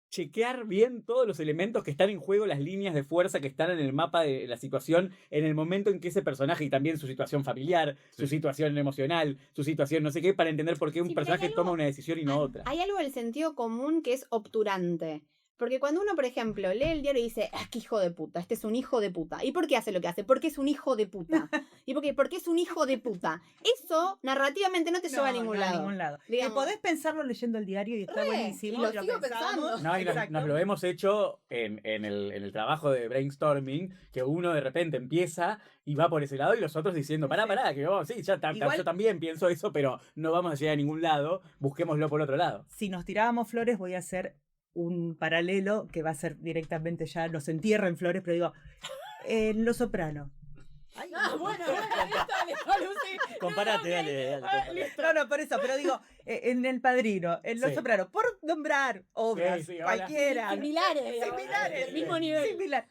chequear bien todos los elementos que están en juego, las líneas de fuerza que están en el mapa de la situación, en el momento en que ese personaje, y también su situación familiar, su situación emocional, su situación no sé qué, para entender por qué un Sí, pero hay personaje algo- toma una decisión y no otra. Hay algo del sentido común que es obturante. Porque cuando uno, por ejemplo, lee el diario y dice, qué hijo de puta, este es un hijo de puta. ¿Y por qué hace lo que hace? Porque es un hijo de puta. ¿Y por qué? Porque es un hijo de puta. Eso narrativamente no te lleva a ningún lado. Que Digamos. podés pensarlo leyendo el diario y está Re, buenísimo. y lo pero sigo pensamos- pensando. No, y Exacto. nos lo hemos hecho en el trabajo de brainstorming, que uno de repente empieza y va por ese lado y los otros diciendo, pará, que vamos, sí, Igual- yo también pienso eso, pero no vamos a llegar a ningún lado, busquémoslo por otro lado. Si nos tirábamos flores, voy a hacer un paralelo que va a ser directamente ya, nos entierra en flores, pero digo, en Los Soprano. Bueno, listo, Lucy. Compárate, dale. No, por eso, pero digo, en El Padrino, en Los Sí. Soprano, por nombrar obras, Sí, hola. cualquiera. Similares. digamos, Similares. del mismo nivel. Similar.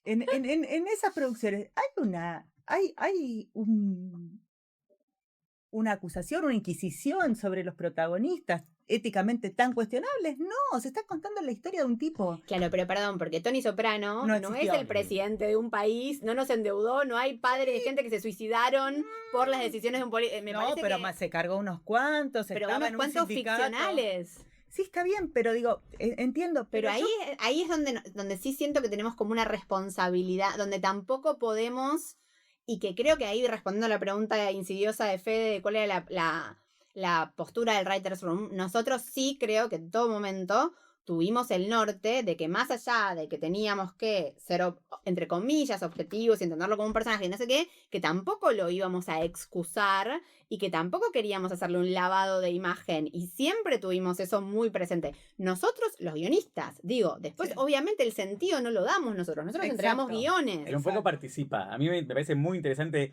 En esas producciones hay una acusación, una inquisición sobre los protagonistas éticamente tan cuestionables. No, se está contando la historia de un tipo. Claro, pero perdón, porque Tony Soprano No no, existió. es el presidente de un país, no nos endeudó, no hay padres de gente que se suicidaron por las decisiones de un político. No, pero más se cargó unos cuantos, pero estaba unos en un cuantos sindicato. ficcionales. Sí, está bien, pero digo, entiendo. Pero yo- ahí es donde sí siento que tenemos como una responsabilidad, donde tampoco podemos, y que creo que ahí respondiendo a la pregunta insidiosa de Fede de cuál era la postura del Writers Room, nosotros sí creo que en todo momento tuvimos el norte de que más allá de que teníamos que ser, entre comillas, objetivos y entenderlo como un personaje y no sé qué, que tampoco lo íbamos a excusar y que tampoco queríamos hacerle un lavado de imagen y siempre tuvimos eso muy presente. Nosotros, los guionistas, digo, después Sí. obviamente el sentido no lo damos nosotros entregamos Exacto. guiones. Pero un poco Exacto. participa. A mí me parece muy interesante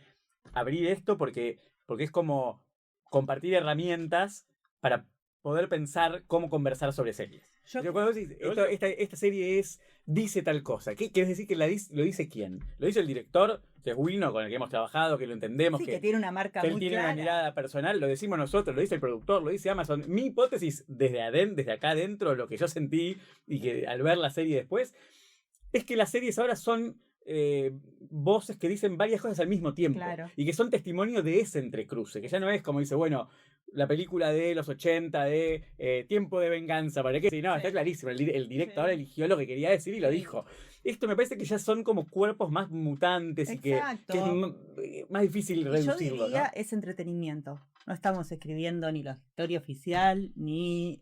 abrir esto porque es como compartir herramientas para poder pensar cómo conversar sobre series. Yo- Yo cuando decís, esta serie dice tal cosa, ¿qué quieres decir que lo dice quién? ¿Lo dice el director, que es Wino, con el que hemos trabajado, que lo entendemos, sí, que tiene una marca que él muy tiene clara. una mirada personal? Lo decimos nosotros, lo dice el productor, lo dice Amazon. Mi hipótesis desde acá adentro, lo que yo sentí y que al ver la serie después, es que las series ahora son voces que dicen varias cosas al mismo tiempo. Claro. Y que son testimonio de ese entrecruce, que ya no es como dice, bueno, la película de los 80 de Tiempo de Venganza, ¿para qué? Sí, no, está clarísimo, el director Sí. eligió lo que quería decir y lo Sí. dijo. Esto me parece que ya son como cuerpos más mutantes y que Exacto. es más difícil Y yo reducirlo, diría, ¿no? es entretenimiento. No estamos escribiendo ni la historia oficial, ni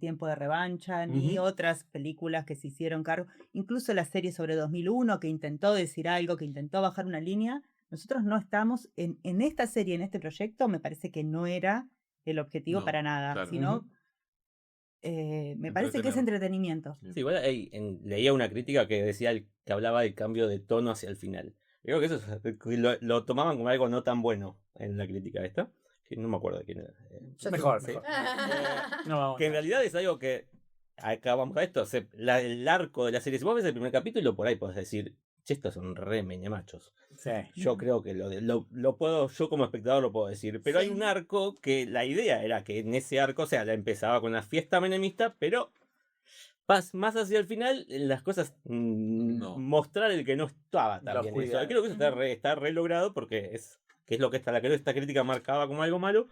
Tiempo de Revancha, ni Ujú. otras películas que se hicieron cargo. Incluso la serie sobre 2001, que intentó decir algo, que intentó bajar una línea. Nosotros no estamos en esta serie, en este proyecto, me parece que no era el objetivo No, para nada, claro. sino me parece que es entretenimiento. Sí, igual leía una crítica que decía que hablaba del cambio de tono hacia el final. Creo que eso lo tomaban como algo no tan bueno en la crítica esta. Que no me acuerdo de quién era. Mejor, sí. mejor. No, vamos Que en a- realidad es algo que. Acá vamos a esto. El arco de la serie. Si vos ves el primer capítulo, por ahí podés decir. Che, estos son re meñamachos. Sí. Yo creo que lo puedo. Yo como espectador lo puedo decir. Pero hay Sí. un arco que la idea era que en ese arco, o sea, la empezaba con una fiesta menemista, pero. Más hacia el final, las cosas No. mostrar el que no estaba La tan bien. oscuridad. Creo que eso está re logrado porque que es lo que esta crítica marcaba como algo malo.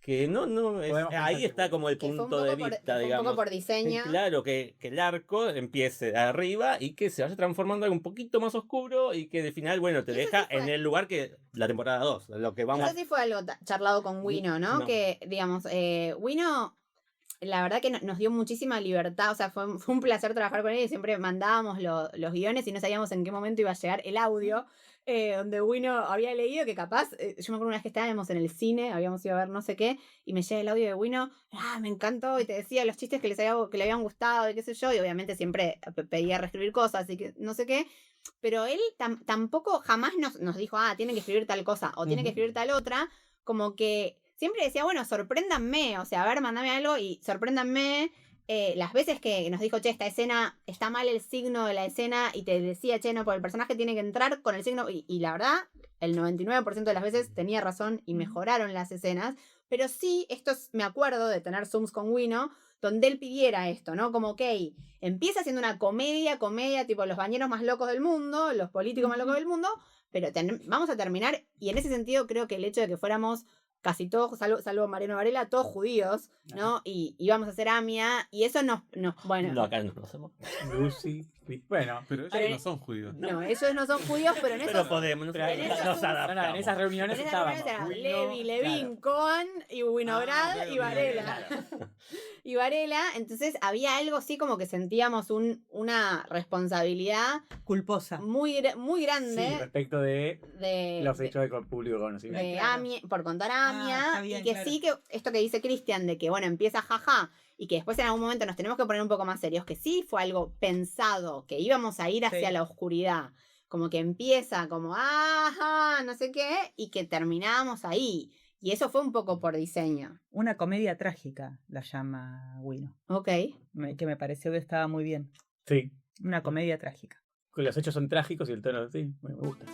Que no Podemos ahí pensar está como el Que fue un punto poco de por- vista, fue un digamos. poco por diseño. Claro, que el arco empiece de arriba y que se vaya transformando en algo un poquito más oscuro y que de final, bueno, te Y eso deja sí fue. en el lugar que la temporada 2, lo que vamos. Eso sí fue algo charlado con Wino, ¿no? No. Que, digamos, Wino, la verdad que nos dio muchísima libertad, o sea, fue un placer trabajar con él y siempre mandábamos los guiones y no sabíamos en qué momento iba a llegar el audio. donde Wino había leído que capaz, yo me acuerdo una vez que estábamos en el cine, habíamos ido a ver no sé qué, y me llega el audio de Wino, me encantó, y te decía los chistes que le habían gustado, y qué sé yo, y obviamente siempre pedía reescribir cosas, y que no sé qué, pero él tampoco jamás nos dijo, tienen que escribir tal cosa, o tienen que escribir tal otra, como que siempre decía, bueno, sorpréndanme, o sea, a ver, mandame algo, y sorpréndanme. Las veces que nos dijo, che, esta escena, está mal el signo de la escena, y te decía, che, no, porque el personaje tiene que entrar con el signo, y la verdad, el 99% de las veces tenía razón y mejoraron las escenas, pero sí, me acuerdo de tener Zooms con Wino, donde él pidiera esto, ¿no? Como, ok, empieza siendo una comedia, tipo los bañeros más locos del mundo, los políticos más locos del mundo, pero vamos a terminar, y en ese sentido creo que el hecho de que fuéramos casi todos, salvo Mariano Varela, todos judíos, ¿no? Y íbamos a hacer AMIA, y eso bueno. No, acá no lo hacemos. Lucy, bueno. Pero ellos no son judíos. No, ellos no son judíos, pero en Pero esos... podemos, en nos adaptamos. En esas reuniones En esas estábamos. reuniones era Wino, Levi, Levin, claro. Cohen y Winograd y Varela. Claro. Y Varela, entonces había algo así como que sentíamos una responsabilidad Culposa. muy Sí, grande respecto de de, los hechos de público conocimiento. de Claro. AMIA, por contar AMIA, está bien, y que claro. sí que esto que dice Cristian de que bueno, empieza jaja, y que después en algún momento nos tenemos que poner un poco más serios, que sí fue algo pensado, que íbamos a ir hacia Sí. la oscuridad, como que empieza como no sé qué, y que terminamos ahí. Y eso fue un poco por diseño. Una comedia trágica la llama Wino, Ok. que me pareció que estaba muy bien. Sí. Una comedia trágica. Los hechos son trágicos y el tono, sí, me gusta.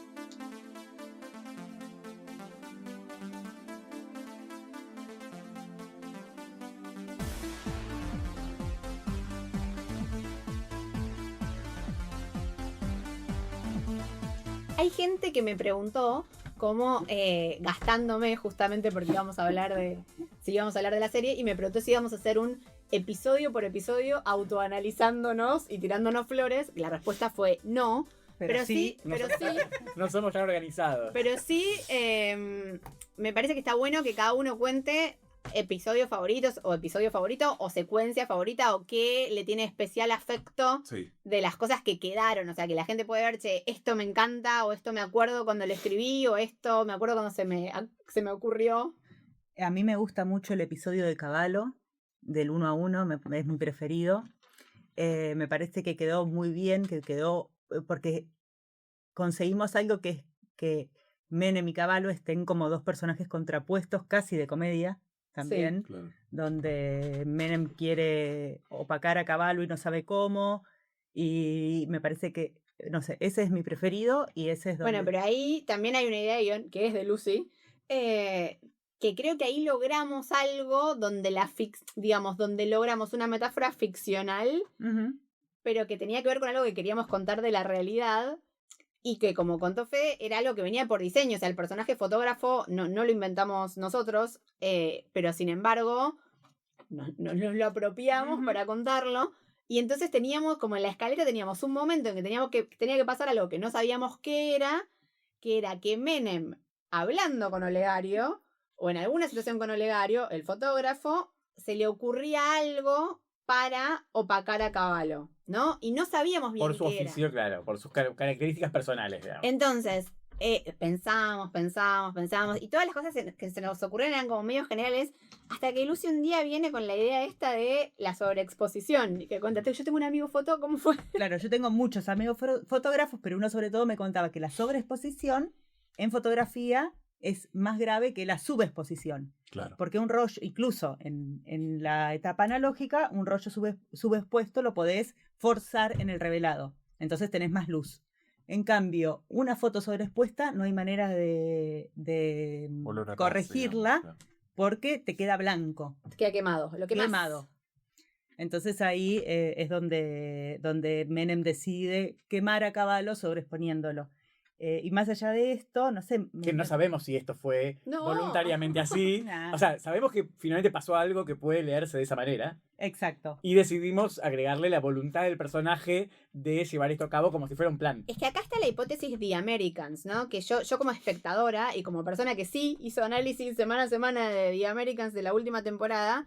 Hay gente que me preguntó cómo, gastándome justamente porque íbamos a hablar de la serie, y me preguntó si íbamos a hacer un episodio por episodio autoanalizándonos y tirándonos flores. La respuesta fue no, pero sí, No somos tan organizados. pero sí, me parece que está bueno que cada uno cuente episodios favoritos o episodio favorito o secuencia favorita o qué le tiene especial afecto Sí. de las cosas que quedaron. O sea, que la gente puede ver, che, esto me encanta, o esto me acuerdo cuando lo escribí, o esto me acuerdo cuando se me ocurrió. A mí me gusta mucho el episodio de Caballo, del 1 a 1, es mi preferido. Me parece que quedó muy bien, porque conseguimos algo que es que Menem y Caballo estén como dos personajes contrapuestos, casi de comedia también, Claro. donde Menem quiere opacar a Caballo y no sabe cómo, y me parece que, no sé, ese es mi preferido y ese es donde... Bueno, pero ahí también hay una idea de guión, que es de Lucy, que creo que ahí logramos algo donde donde logramos una metáfora ficcional, Ujú. pero que tenía que ver con algo que queríamos contar de la realidad, y que, como contó Fede, era algo que venía por diseño. O sea, el personaje fotógrafo no lo inventamos nosotros, pero sin embargo nos lo apropiamos para contarlo. Y entonces teníamos, como en la escaleta, teníamos un momento en que tenía que pasar algo que no sabíamos qué era que Menem, hablando con Olegario, o en alguna situación con Olegario, el fotógrafo, se le ocurría algo para opacar a Caballo, ¿no? Y no sabíamos bien Por su qué era. oficio, claro, por sus características personales, digamos. Entonces, pensábamos, y todas las cosas que se nos ocurrieron eran como medio generales, hasta que Lucy un día viene con la idea esta de la sobreexposición, y que cuéntate, yo tengo un amigo ¿cómo fue? Claro, yo tengo muchos amigos fotógrafos, pero uno sobre todo me contaba que la sobreexposición en fotografía es más grave que la subexposición. Claro. Porque un rollo, incluso en la etapa analógica, un rollo subexpuesto lo podés forzar en el revelado. Entonces tenés más luz. En cambio, una foto sobreexpuesta no hay manera de Olor a gas, corregirla digamos, claro. porque te queda blanco, Queda quemado, lo que más. quemado. Entonces ahí es donde Menem decide quemar a Caballo sobreexponiéndolo. Y más allá de esto, no sé... Que no sabemos si esto fue No. voluntariamente así. Nah. O sea, sabemos que finalmente pasó algo que puede leerse de esa manera. Exacto. Y decidimos agregarle la voluntad del personaje de llevar esto a cabo como si fuera un plan. Es que acá está la hipótesis The Americans, ¿no? Que yo como espectadora y como persona que sí hizo análisis semana a semana de The Americans de la última temporada,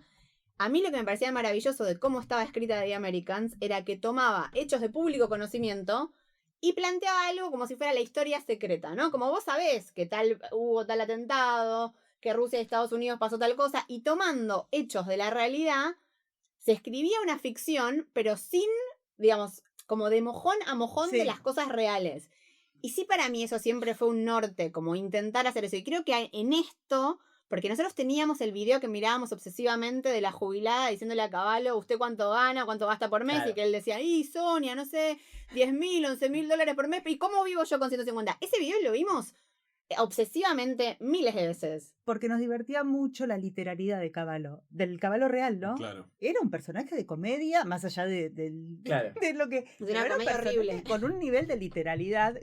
a mí lo que me parecía maravilloso de cómo estaba escrita The Americans era que tomaba hechos de público conocimiento y planteaba algo como si fuera la historia secreta, ¿no? Como vos sabés que hubo tal atentado, que Rusia y Estados Unidos pasó tal cosa, y tomando hechos de la realidad, se escribía una ficción, pero sin, digamos, como de mojón a mojón de Sí. las cosas reales. Y sí, para mí eso siempre fue un norte, como intentar hacer eso. Y creo que en esto, porque nosotros teníamos el video que mirábamos obsesivamente de la jubilada diciéndole a Cavallo, ¿usted cuánto gana, cuánto gasta por mes? Claro. Y que él decía, Sonia, no sé, 10.000, 11.000 dólares por mes. ¿Y cómo vivo yo con 150? Ese video lo vimos obsesivamente miles de veces. Porque nos divertía mucho la literalidad de Cavallo, del Cavallo real, ¿no? Claro. Era un personaje de comedia, más allá Claro. de lo que... De una era un comedia personaje horrible. con un nivel de literalidad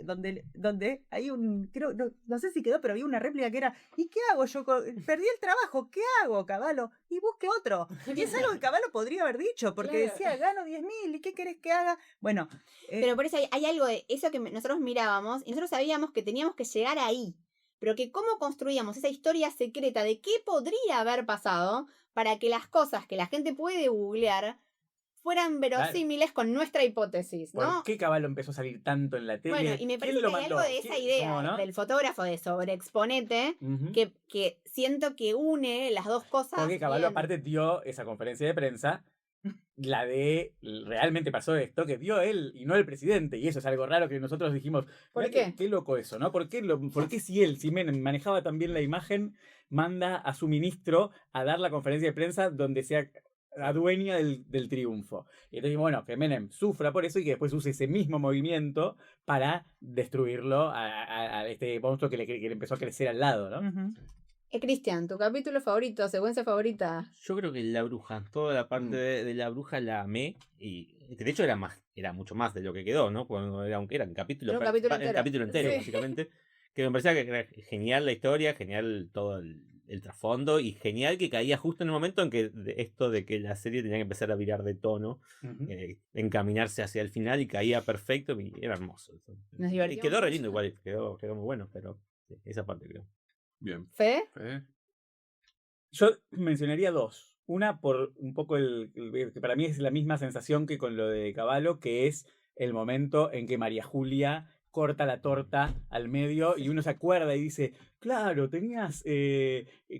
donde hay un... creo no sé si quedó, pero había una réplica que era ¿y qué hago yo? Perdí el trabajo, ¿qué hago, Cavallo? Y busque otro. Y es algo que Cavallo podría haber dicho, porque Claro. decía, gano 10.000, ¿y qué querés que haga? Bueno... Pero por eso hay algo de eso que nosotros mirábamos y nosotros sabíamos que teníamos que llegar ahí. Pero que cómo construíamos esa historia secreta de qué podría haber pasado para que las cosas que la gente puede googlear fueran verosímiles con nuestra hipótesis, ¿no? ¿Por qué Cavallo empezó a salir tanto en la tele? Bueno, y me ¿Quién parece lo que hay mandó? algo de esa ¿Quién- idea cómo no? del fotógrafo de sobreexponete Ujú. que siento que une las dos cosas. Porque Cavallo bien. aparte dio esa conferencia de prensa, la de realmente pasó esto, que dio él y no el presidente. Y eso es algo raro que nosotros dijimos. ¿Por "Mirá qué? Qué loco eso, ¿no? ¿Por qué si él, si Menem manejaba también la imagen, manda a su ministro a dar la conferencia de prensa donde sea adueña del triunfo? Y entonces, bueno, que Menem sufra por eso y que después use ese mismo movimiento para destruirlo a este monstruo que le empezó a crecer al lado, ¿no? ujú. Cristian, tu capítulo favorito, secuencia favorita. Yo creo que la bruja, toda la parte de la bruja la amé y que de hecho era mucho más de lo que quedó, ¿no? Cuando era un capítulo, Era un capítulo el entero. capítulo entero, Sí. básicamente. Que me parecía que era genial la historia, genial todo el trasfondo y genial que caía justo en el momento en que esto de que la serie tenía que empezar a virar de tono, Ujú. encaminarse hacia el final y caía perfecto y era hermoso. Eso. Nos Y divertimos quedó re mucho. lindo igual, quedó muy bueno, pero sí, esa parte creo. Bien. ¿Fe? Yo mencionaría dos. Una por un poco que para mí es la misma sensación que con lo de Cavallo, que es el momento en que María Julia corta la torta al medio y uno se acuerda y dice, claro, tenías,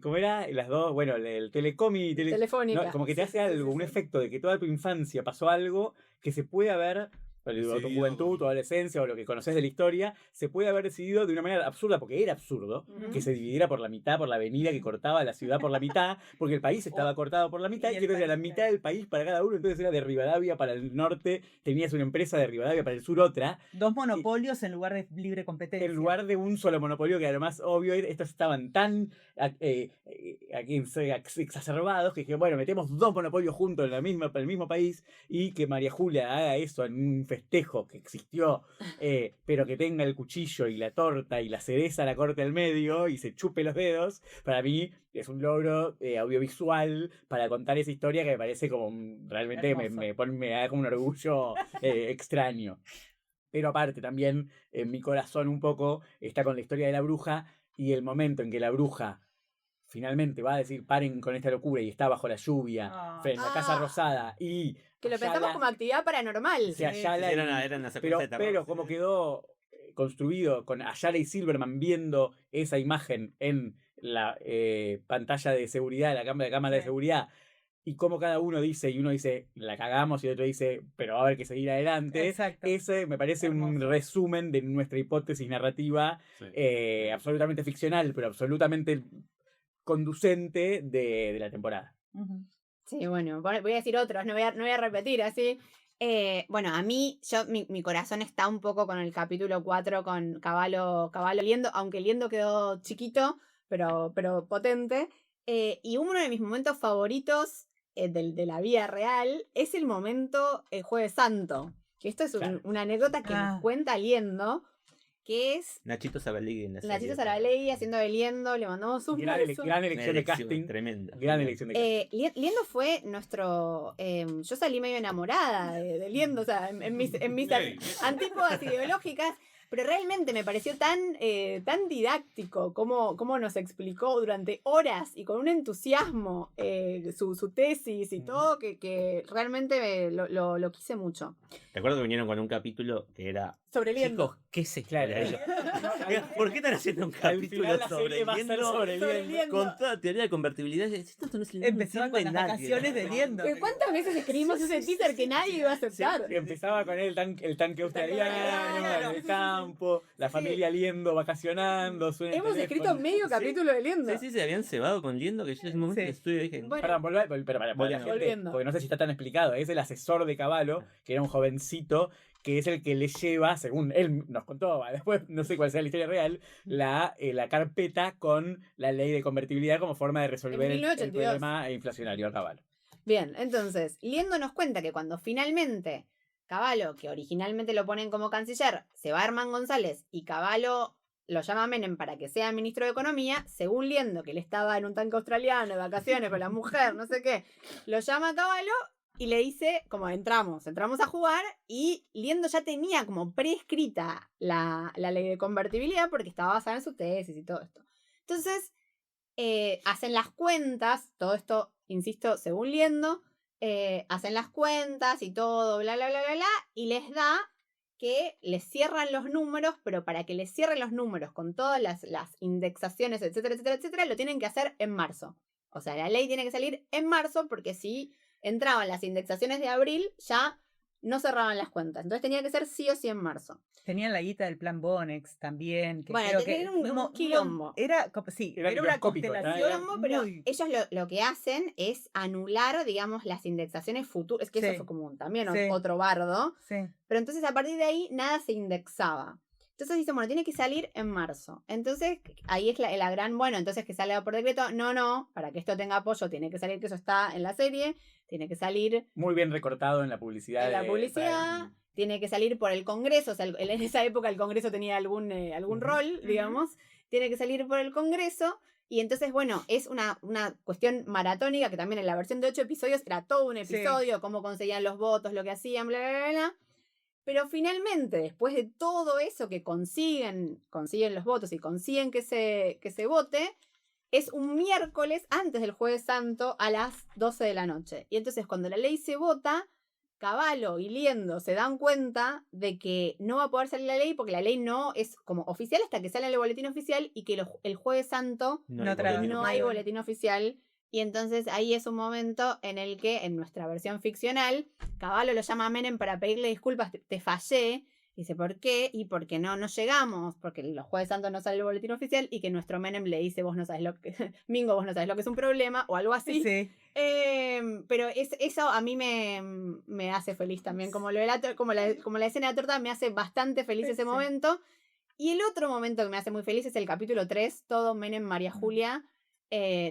¿cómo era? Las dos, bueno, el Telecom y Telefónica. ¿no? Como que te Sí, hace sí, algo, sí, un sí. efecto de que toda tu infancia pasó algo que se puede haber, o tu Decidido juventud, con- tu adolescencia o lo que conoces de la historia, se puede haber decidido de una manera absurda, porque era absurdo, Ujú. que se dividiera por la mitad, por la avenida que cortaba la ciudad por la mitad, porque el país estaba cortado por la mitad, y y el entonces era la país, mitad del país para cada uno, entonces era de Rivadavia para el norte, tenías una empresa de Rivadavia para el sur otra, 2 monopolios en lugar de libre competencia. en lugar de un solo monopolio, que además, obvio, estos estaban tan exacerbados que dije, bueno, metemos 2 monopolios juntos en el mismo país y que María Julia haga eso en un festejo que existió, pero que tenga el cuchillo y la torta y la cereza la corte al medio y se chupe los dedos, para mí es un logro audiovisual para contar esa historia que me parece como realmente Hermoso. me da como un orgullo extraño. Pero aparte también en mi corazón un poco está con la historia de la bruja y el momento en que la bruja finalmente va a decir paren con esta locura y está bajo la lluvia en la Casa Ah. Rosada y Que lo Ayala pensamos como actividad paranormal. se Ayala Era y- una secuencia de terror. pero como quedó construido con Ayala y Silverman viendo esa imagen en la pantalla de seguridad, la cámara de Sí. seguridad, y como cada uno dice, y uno dice, la cagamos, y el otro dice, pero va a haber que seguir adelante. Exacto. Ese me parece un Hermoso. resumen de nuestra hipótesis narrativa, Sí. absolutamente ficcional, pero absolutamente conducente de la temporada. Ujú. Sí, bueno, voy a decir otros, no voy a repetir así. Bueno, a mí, mi corazón está un poco con el capítulo 4 con Cavallo Liendo, aunque Liendo quedó chiquito, pero potente. Y uno de mis momentos favoritos de la vida real es el momento Jueves Santo. Que esto es Claro. una anécdota que nos cuenta Liendo, que es Nachito Saralegui en la serie. Nachito Saralegui haciendo de Liendo, le mandamos un Gran, beso. gran Una elección de casting. tremenda. Gran elección de casting. Liendo fue nuestro. Yo salí medio enamorada de Liendo, o sea, en mis Ey. antípodas ideológicas, pero realmente me pareció tan didáctico como nos explicó durante horas y con un entusiasmo su tesis y todo, que realmente lo quise mucho. Recuerdo que vinieron con un capítulo que era sobre Liendo. Chicos, ¿qué se Claro, ¿Por qué están haciendo un Al capítulo final la sobre serie va a ser Liendo? sobre Sobre Liendo. Liendo. Con toda teoría de convertibilidad. Esto no Empezaba con sirve las nadie. vacaciones de Liendo. ¿Pero ¿Cuántas veces escribimos ese teaser que nadie iba a aceptar? Empezaba con el tanque australiano, en el campo, la familia Liendo vacacionando. suena el Hemos teléfono. escrito medio Sí. capítulo de Liendo. Sí, se habían cebado con Liendo que yo en ese momento Sí. del estudio dije. Bueno, Para la gente, Volviendo. porque no sé si está tan explicado, es el asesor de Caballo, que era un jovencito, que es el que le lleva, según él nos contó, después no sé cuál sea la historia real, la carpeta con la ley de convertibilidad como forma de resolver el 1982. problema inflacionario a Caballo. Bien, entonces, Liendo nos cuenta que cuando finalmente Caballo, que originalmente lo ponen como canciller, se va a Herman González y Caballo lo llama a Menem para que sea ministro de Economía, según Liendo, que él estaba en un tanque australiano de vacaciones con la mujer, no sé qué, lo llama a Caballo y le dice, como entramos a jugar, y Liendo ya tenía como prescrita la ley de convertibilidad porque estaba basada en su tesis y todo esto. Entonces, hacen las cuentas, todo esto, insisto, según Liendo, hacen las cuentas y todo, bla, bla, bla, bla, bla, y les da que les cierran los números, pero para que les cierren los números con todas las indexaciones, etcétera, etcétera, etcétera, lo tienen que hacer en marzo. O sea, la ley tiene que salir en marzo porque si entraban las indexaciones de abril, ya no cerraban las cuentas. Entonces tenía que ser sí o sí en marzo. Tenían la guita del plan Bonex también. Que Bueno, creo que era un quilombo. Era, sí, Era era una microscópico, constelación. Quilombo, pero muy- ellos lo que hacen es anular, digamos, las indexaciones futuras. Es que Sí. eso fue como también Sí. otro bardo. Sí. Pero entonces a partir de ahí nada se indexaba. Entonces dice, bueno, tiene que salir en marzo. Entonces ahí es la gran, bueno, entonces que salga por decreto. No, para que esto tenga apoyo tiene que salir, que eso está en la serie, tiene que salir Muy bien recortado en la publicidad. en la publicidad, tiene que salir por el Congreso. O sea, en esa época el Congreso tenía algún rol, digamos. Tiene que salir por el Congreso. Y entonces, bueno, es una cuestión maratónica que también en la versión de 8 episodios era todo un episodio, cómo conseguían los votos, lo que hacían, bla, bla, bla, bla. Pero finalmente, después de todo eso que consiguen los votos y consiguen que se vote, es un miércoles antes del Jueves Santo a las 12 de la noche. Y entonces cuando la ley se vota, Caballo y Liendo se dan cuenta de que no va a poder salir la ley porque la ley no es como oficial hasta que sale en el boletín oficial y que el Jueves Santo No hay trae- boletín no oficial. hay boletín oficial. Y entonces ahí es un momento en el que, en nuestra versión ficcional, Caballo lo llama a Menem para pedirle disculpas, te fallé. Dice, ¿por qué? Y porque no llegamos, porque los Jueves Santos no sale el boletín oficial y que nuestro Menem le dice, vos no sabes lo que, Mingo, vos no sabes lo que es un problema, o algo así. Sí. Pero eso a mí me hace feliz también, como la escena de torta me hace bastante feliz ese Sí. momento. Y el otro momento que me hace muy feliz es el capítulo 3, todo Menem, María Julia.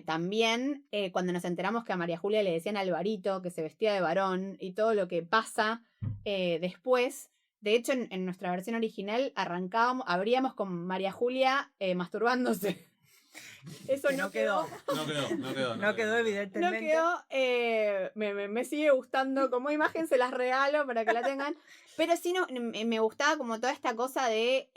También cuando nos enteramos que a María Julia le decían Alvarito, que se vestía de varón y todo lo que pasa después. De hecho, en nuestra versión original abríamos con María Julia masturbándose. Eso Que no no quedó. No quedó, No evidentemente. quedó. Me sigue gustando como imagen, se las regalo para que la tengan. Pero sí me gustaba como toda esta cosa de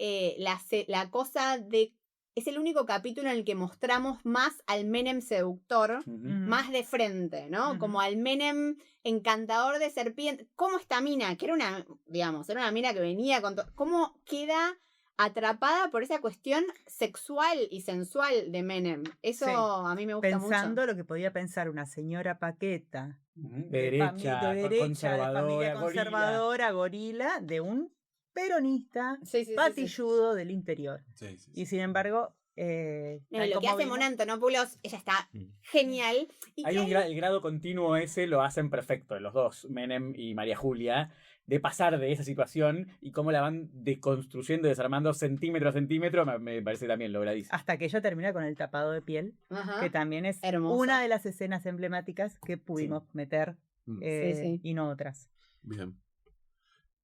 la cosa de. Es el único capítulo en el que mostramos más al Menem seductor, más de frente, ¿no? Ujú. Como al Menem encantador de serpiente. ¿Cómo esta mina? Que era una mina que venía con todo. ¿Cómo queda atrapada por esa cuestión sexual y sensual de Menem? Eso Sí. a mí me gusta Pensando mucho. lo que podía pensar una señora paqueta De de derecha, de conservadora, familia gorila. conservadora, gorila, de un peronista Sí, sí, sí, sí. patilludo del interior. Sí, sí, Y sí. sin embargo, No, tal lo que como hace vimos- Mona Antonopoulos, ella está genial. Y Hay que el grado continuo ese, lo hacen perfecto, los dos, Menem y María Julia, de pasar de esa situación y cómo la van deconstruyendo, desarmando centímetro a centímetro, me parece también logradísimo. hasta que ella termina con el tapado de piel, Ajá. que también es Hermoso. una de las escenas emblemáticas que pudimos meter Mm. Sí. y no otras. Bien.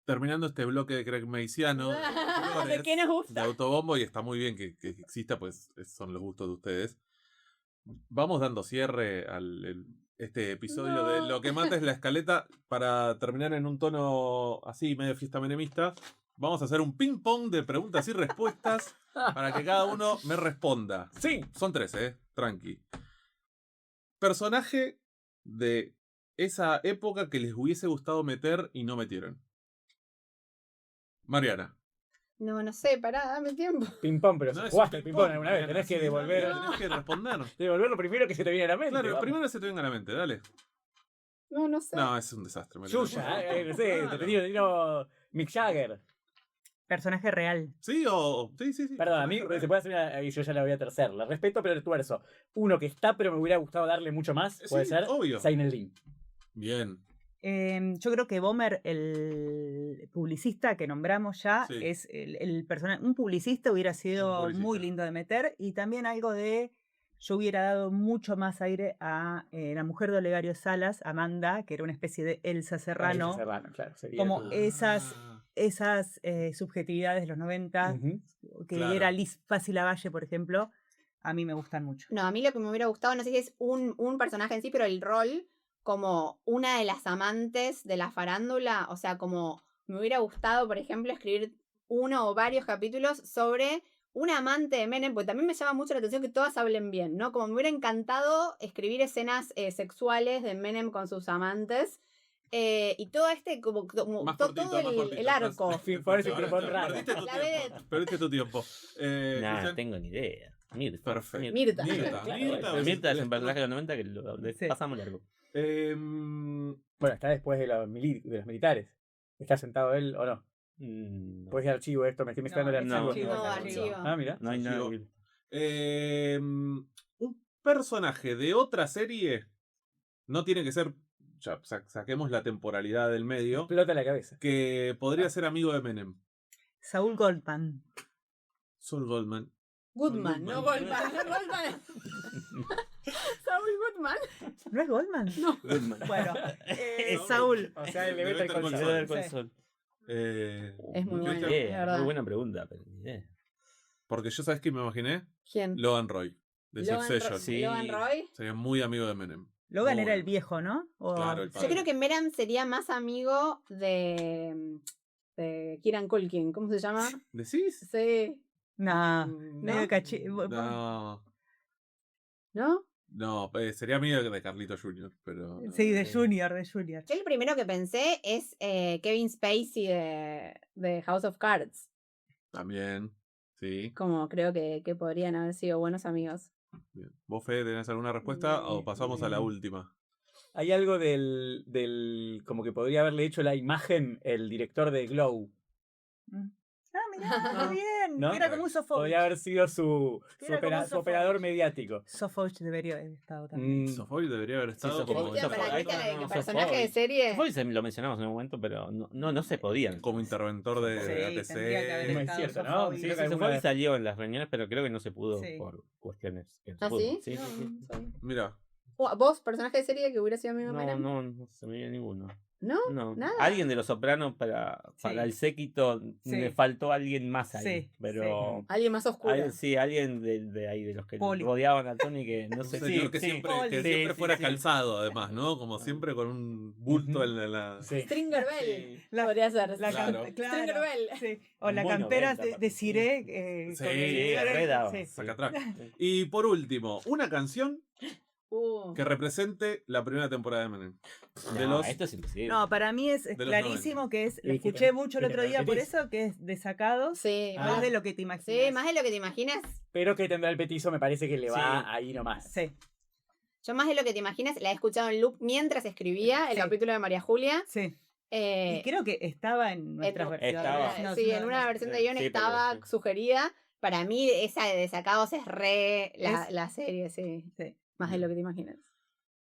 Terminando este bloque de Craig Maiciano, ¿De qué nos gusta? de autobombo, y está muy bien que exista, pues son los gustos de ustedes. Vamos dando cierre al este episodio de No. Lo que mata es la escaleta. Para terminar en un tono así, medio fiesta menemista, vamos a hacer un ping pong de preguntas y respuestas para que cada uno me responda. Sí, Son 3, tranqui. Personaje de esa época que les hubiese gustado meter y no metieron. Mariana. No sé, pará, dame tiempo. Ping-pong, pero No, si es jugaste un al ping-pong ping-pong. alguna vez, tenés que devolver. Tenés que responder. Devolver lo primero que se te viene a la mente. Claro, vamos. primero se te venga a la mente, dale. No sé. No, es un desastre. Yuya, no sé, te digo Mick Jagger. Personaje real. Sí, o. Sí, sí, sí. Perdón, a mí se puede hacer una. Y yo ya la voy a tercer. La respeto, pero el tuerzo. Uno que está, pero me hubiera gustado darle mucho más. Puede Sí, ser. obvio. Seinelin. Bien. Yo creo que Bomer, el publicista que nombramos ya, Sí. es el personaje. Un publicista hubiera sido publicista. muy lindo de meter. Y también algo de. Yo hubiera dado mucho más aire a la mujer de Olegario Salas, Amanda, que era una especie de Elsa Serrano. Serrano, claro. Sería Como tu- esas Ah, subjetividades de los 90, Ujú. que Claro. era Liz Fácil Lavalle, por ejemplo, a mí me gustan mucho. No, a mí lo que me hubiera gustado, no sé si es un personaje en sí, pero el rol como una de las amantes de la farándula, o sea, como me hubiera gustado, por ejemplo, escribir uno o varios capítulos sobre una amante de Menem, porque también me llama mucho la atención que todas hablen bien, ¿no? Como me hubiera encantado escribir escenas sexuales de Menem con sus amantes. Y todo como Más todo cortito, el, más cortito. el arco. Fin, por eso Ahora, te pon raro. Perdiste tu La tiempo. vedette. Perdiste tu tiempo. Nah, Cristian. no tengo ni idea. Mirta. Perfecto. Mirta. Mirta. Claro, Mirta, Mirta es un personaje de los 90 que Sí. pasamos largo. Bueno, está después de los militares. ¿Está sentado él o no? No. Pues de archivo esto, me estoy mezclando el es archivo. No, archivo. Ah, mira. No hay nada. Archivo. Un personaje de otra serie no tiene que ser. Ya, saquemos la temporalidad del medio. Explota la cabeza. Que podría ser amigo de Menem. Saúl Goldman. Saul Goldman. Goodman, no Goldman, no Goldman. Saúl Goodman. ¿No es Goldman? No. Bueno, Es Saúl. O sea, el de De Better Better Call Call Saul. Saul. Better Call Sí. Saul. Es muy Ni bueno, Cristian. idea, la verdad. muy buena pregunta, pero ni idea. Porque yo, ¿sabes qué me imaginé? ¿Quién? Logan Roy. De Succession. Sí. Logan Roy. Sería muy amigo de Menem. Logan Muy era el bueno. viejo, ¿no? O- Claro, el Yo padre. creo que Meram sería más amigo de Kieran Culkin. ¿Cómo se llama? ¿Decís? Sí. Nah, ¿No? medio cachi- No. ¿No? No, sería amigo de Carlito Jr., pero. Sí, de Junior, de Junior. Yo el primero que pensé es Kevin Spacey de House of Cards. También. Sí. Como creo que podrían haber sido buenos amigos. Bien. ¿Vos, Fede, tenés alguna respuesta o pasamos a la última? Hay algo del. Como que podría haberle hecho la imagen el director de Glow. Ah, mirá, qué bien. ¿No? Era como un Sofovich. Podría haber sido su Era como un su operador Sofovich. mediático. Sofovich debería haber estado también. Sofoy debería haber estado Sofovich. como, Cristian, Cristian, para ahí Cristian, no, el personaje de Sofovich. serie. Sofovich lo mencionamos en un momento, pero no se podían. como interventor de Sí, tendría que haber ATC. No es estado cierto, ¿no? Sofovich. Sí, Creo que alguna Sofovich vez- salió en las reuniones, pero creo que no se pudo Sí. por cuestiones que no se ¿Ah, pudo. sí? Sí, No, sí, sí. no sabía. Mira, ¿Vos, personaje de serie que hubiera sido amigo de No, Menem? no se me viene ninguno. ¿No? No. ¿Nada? Alguien de los Sopranos para el séquito Sí. le faltó alguien más ahí. Sí, Pero Alguien más oscuro. sí, alguien de ahí, de los que Poli. rodeaban a Tony que no un sé señor que sí. siempre, Poli. que Sí, siempre sí, fuera sí. calzado, además, ¿no? Como siempre con un bulto Ujú. en la. Sí. Stringer Bell. La- Podría ser. La Claro. Stringer Bell. Sí. O la Muy campera noventa, de aparte. Ciré. Sí, redaba. Sí. Sacatrack. Y por último, una canción Uh. que represente la primera temporada de Menem. De No, los. esto es imposible. No, para mí es De los clarísimo que es, lo Y que escuché te- mucho que el te otro día por repetís. eso, que es de sacados, Sí, Ah. más de lo que te imaginas. sí, más de lo que te imaginas. Pero que tendrá el petizo, me parece que le va Sí. ahí nomás. Sí, Yo más de lo que te imaginas la he escuchado en loop mientras escribía el Sí. capítulo de María Julia. sí. Eh, Y creo que estaba en nuestras en- versiones. Estaba. No, sí, no, en una no. versión de guión Sí, pero estaba sí. sugerida. Para mí, esa de Desacados es re Es- la serie, sí. Sí. Más de lo que te imaginas.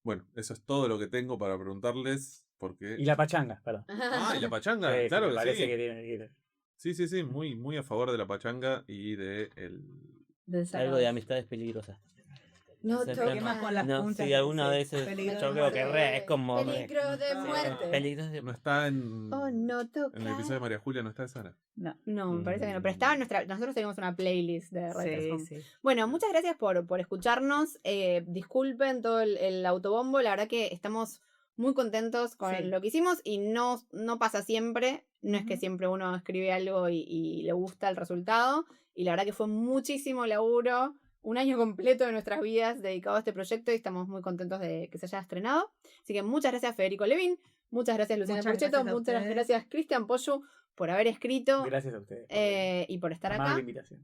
Bueno, eso es todo lo que tengo para preguntarles. Porque. Y la pachanga, perdón. Ah, y la pachanga, Sí, sí, claro me que parece sí. que tiene que ir. Sí, muy, muy a favor de la pachanga y de el. Desacados. Algo de amistades peligrosas. No Ese toques tema. más con las No, puntas. sí, alguna de esas. Peligro Yo de creo que muerte. es como. Peligro de muerte. Peligros de No está en. Oh, no toques. En el episodio de María Julia no está esa. ¿No? No. No, me parece que no. Pero estaba en nuestra. Nosotros tenemos una playlist de Sí, Writers' sí. Bueno, muchas gracias por escucharnos. Disculpen todo el autobombo. La verdad que estamos muy contentos con Sí. lo que hicimos y no pasa siempre. No es que Ujú. siempre uno escribe algo y le gusta el resultado. Y la verdad que fue muchísimo laburo. Un año completo de nuestras vidas dedicado a este proyecto y estamos muy contentos de que se haya estrenado. Así que muchas gracias Federico Levin, muchas gracias Luciana Muchas Porchetto, gracias a muchas ustedes. gracias Cristian Pollo por haber escrito Gracias a ustedes. y por estar acá. Amable invitación.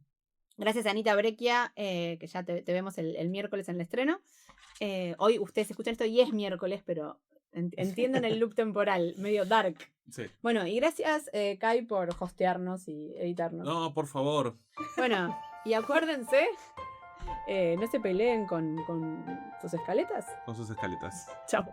Gracias a Anita Breccia, que ya te vemos el miércoles en el estreno. Hoy ustedes escuchan esto y es miércoles, pero entiendan el loop temporal, medio dark. Sí. Bueno, y gracias, Kai, por hostearnos y editarnos. No, por favor. Bueno, y acuérdense, no se peleen con sus escaletas. Con sus escaletas. Chao.